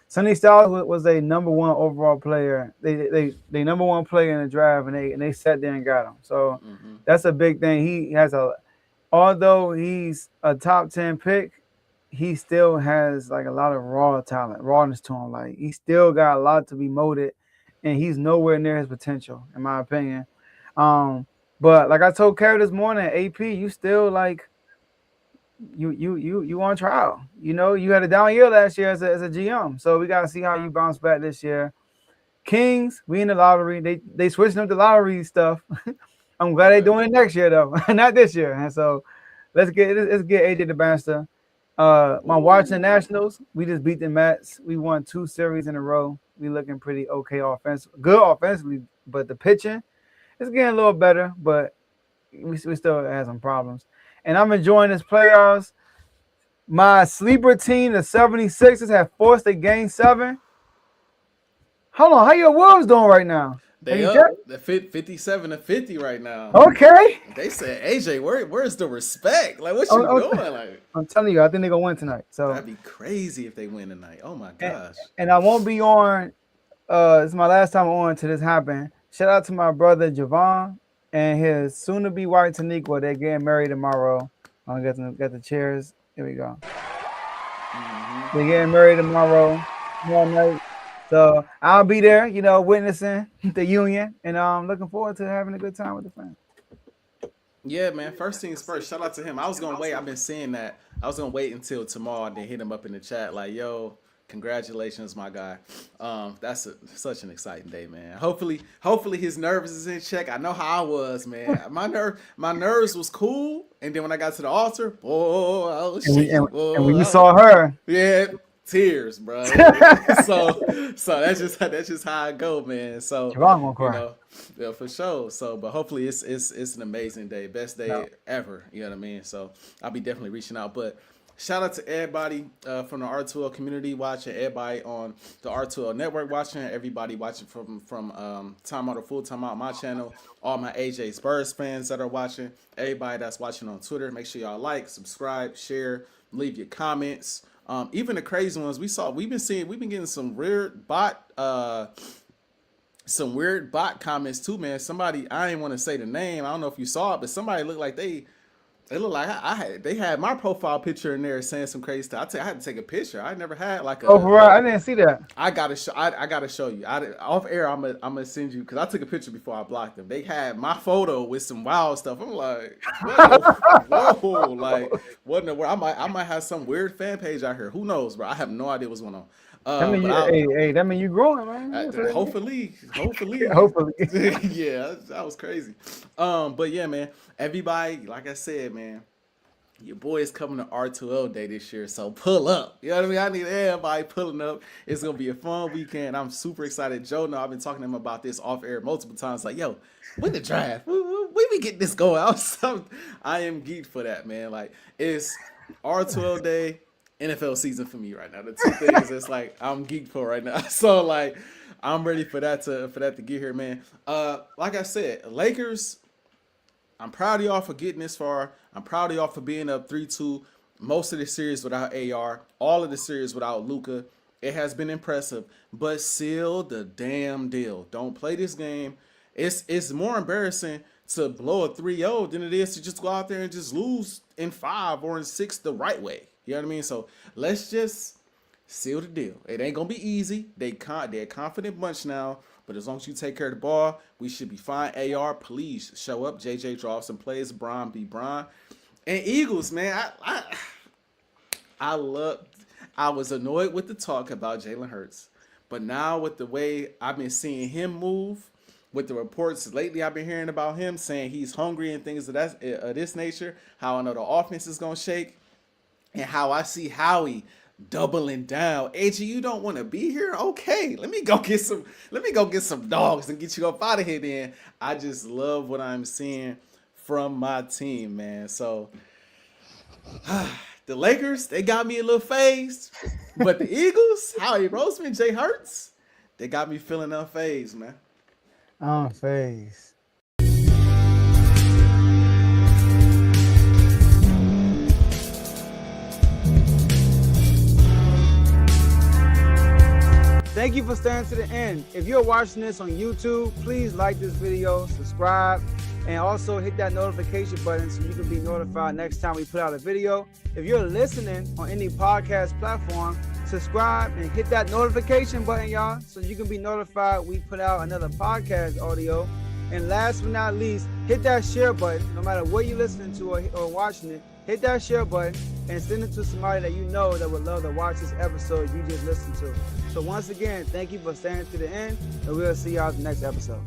Sonny Styles was a number one overall player. They number one player in the draft, and they sat there and got him. So that's a big thing. He has although he's a top 10 pick, he still has like a lot of rawness to him. Like he still got a lot to be molded, and he's nowhere near his potential, in my opinion. But like I told Kerry this morning, AP, you still like you on trial. You know, you had a down year last year as a GM, so we gotta see how you bounce back this year. Kings, we in the lottery. They switching up the lottery stuff. I'm glad they doing it next year though, not this year. And so let's get AJ the Banster. My Washington Nationals, we just beat the Mets. We won 2 series in a row. We looking pretty okay good offensively, but the pitching is getting a little better, but we still have some problems. And I'm enjoying this playoffs. My sleeper team, the 76ers, have forced a game 7. Hold on, how your Wolves doing right now? They up 57-50 right now. Okay. They said, AJ, where's the respect? Like, what you doing? Like, I'm telling you, I think they're gonna win tonight. So that'd be crazy if they win tonight. Oh my gosh. And I won't be on. It's my last time on till this happen. Shout out to my brother Javon and his soon-to-be wife Taniqua. They're getting married tomorrow. I got the chairs. Here we go. They're getting married tomorrow night. So I'll be there, you know, witnessing the union, and I'm looking forward to having a good time with the fans. Yeah, man. First things first. Shout out to him. I was gonna wait. I've been seeing that. I was gonna wait until tomorrow and then hit him up in the chat like, "Yo, congratulations, my guy." That's such an exciting day, man. Hopefully his nerves is in check. I know how I was, man. My nerves was cool, and then when I got to the altar, oh shit. And when you saw her, yeah. Tears, bro. so that's just how I go, man. So Javon gonna cry. You know, yeah, for sure. So, but hopefully it's an amazing day, best day ever. You know what I mean? So I'll be definitely reaching out. But shout out to everybody from the R2L community watching, everybody on the R2L network watching, everybody watching from Time Out or Full Time Out my channel, all my AJ Spurs fans that are watching, everybody that's watching on Twitter. Make sure y'all like, subscribe, share, leave your comments. Even the crazy ones we've been getting some weird bot comments too, man. Somebody, I didn't want to say the name. I don't know if you saw it, but somebody looked like they looked like they had my profile picture in there saying some crazy stuff. I had to take a picture. I never had like a. Oh, for real? I didn't see that. I gotta show you. Off air, I'm gonna send you because I took a picture before I blocked them. They had my photo with some wild stuff. I'm like, whoa, like what in the world? I might have some weird fan page out here. Who knows, bro? I have no idea what's going on. That mean you growing, man. Hopefully. Yeah, that was crazy. But yeah, man. Everybody, like I said, man, your boy is coming to R2L Day this year, so pull up. You know what I mean? I need everybody pulling up. It's gonna be a fun weekend. I'm super excited. Joe, know I've been talking to him about this off air multiple times. Like, yo, when the draft? We be getting this going out. I am geeked for that, man. Like, it's R2L Day. NFL season for me right now. The two things it's like I'm geeked for right now. So like I'm ready for that to get here, man. Like I said, Lakers, I'm proud of y'all for getting this far. I'm proud of y'all for being up 3-2 most of the series without AR, all of the series without Luka. It has been impressive, but seal the damn deal. Don't play this game. It's more embarrassing to blow a 3-0 than it is to just go out there and just lose in 5 or in 6 the right way. You know what I mean? So let's just seal the deal. It ain't gonna be easy. They're a confident bunch now, but as long as you take care of the ball, we should be fine. AR, please show up. JJ draw some plays. Bron be Bron. And Eagles, man, I was annoyed with the talk about Jalen Hurts, but now with the way I've been seeing him move, with the reports lately I've been hearing about him saying he's hungry and things of this nature, how I know the offense is gonna shake, and how I see Howie doubling down. Ajae, you don't want to be here? Okay, let me go get some dogs and get you up out of here. Then I just love what I'm seeing from my team, man. So the Lakers, they got me a little phased, but the Eagles, Howie Roseman, Jay Hurts, they got me feeling unfazed, man. Unfazed. Thank you for staying to the end. If you're watching this on YouTube, please like this video, subscribe, and also hit that notification button so you can be notified next time we put out a video. If you're listening on any podcast platform, subscribe and hit that notification button, y'all, so you can be notified we put out another podcast audio. And last but not least, hit that share button. No matter what you're listening to or watching it, hit that share button and send it to somebody that you know that would love to watch this episode you just listened to. So once again, thank you for staying to the end, and we'll see y'all in the next episode.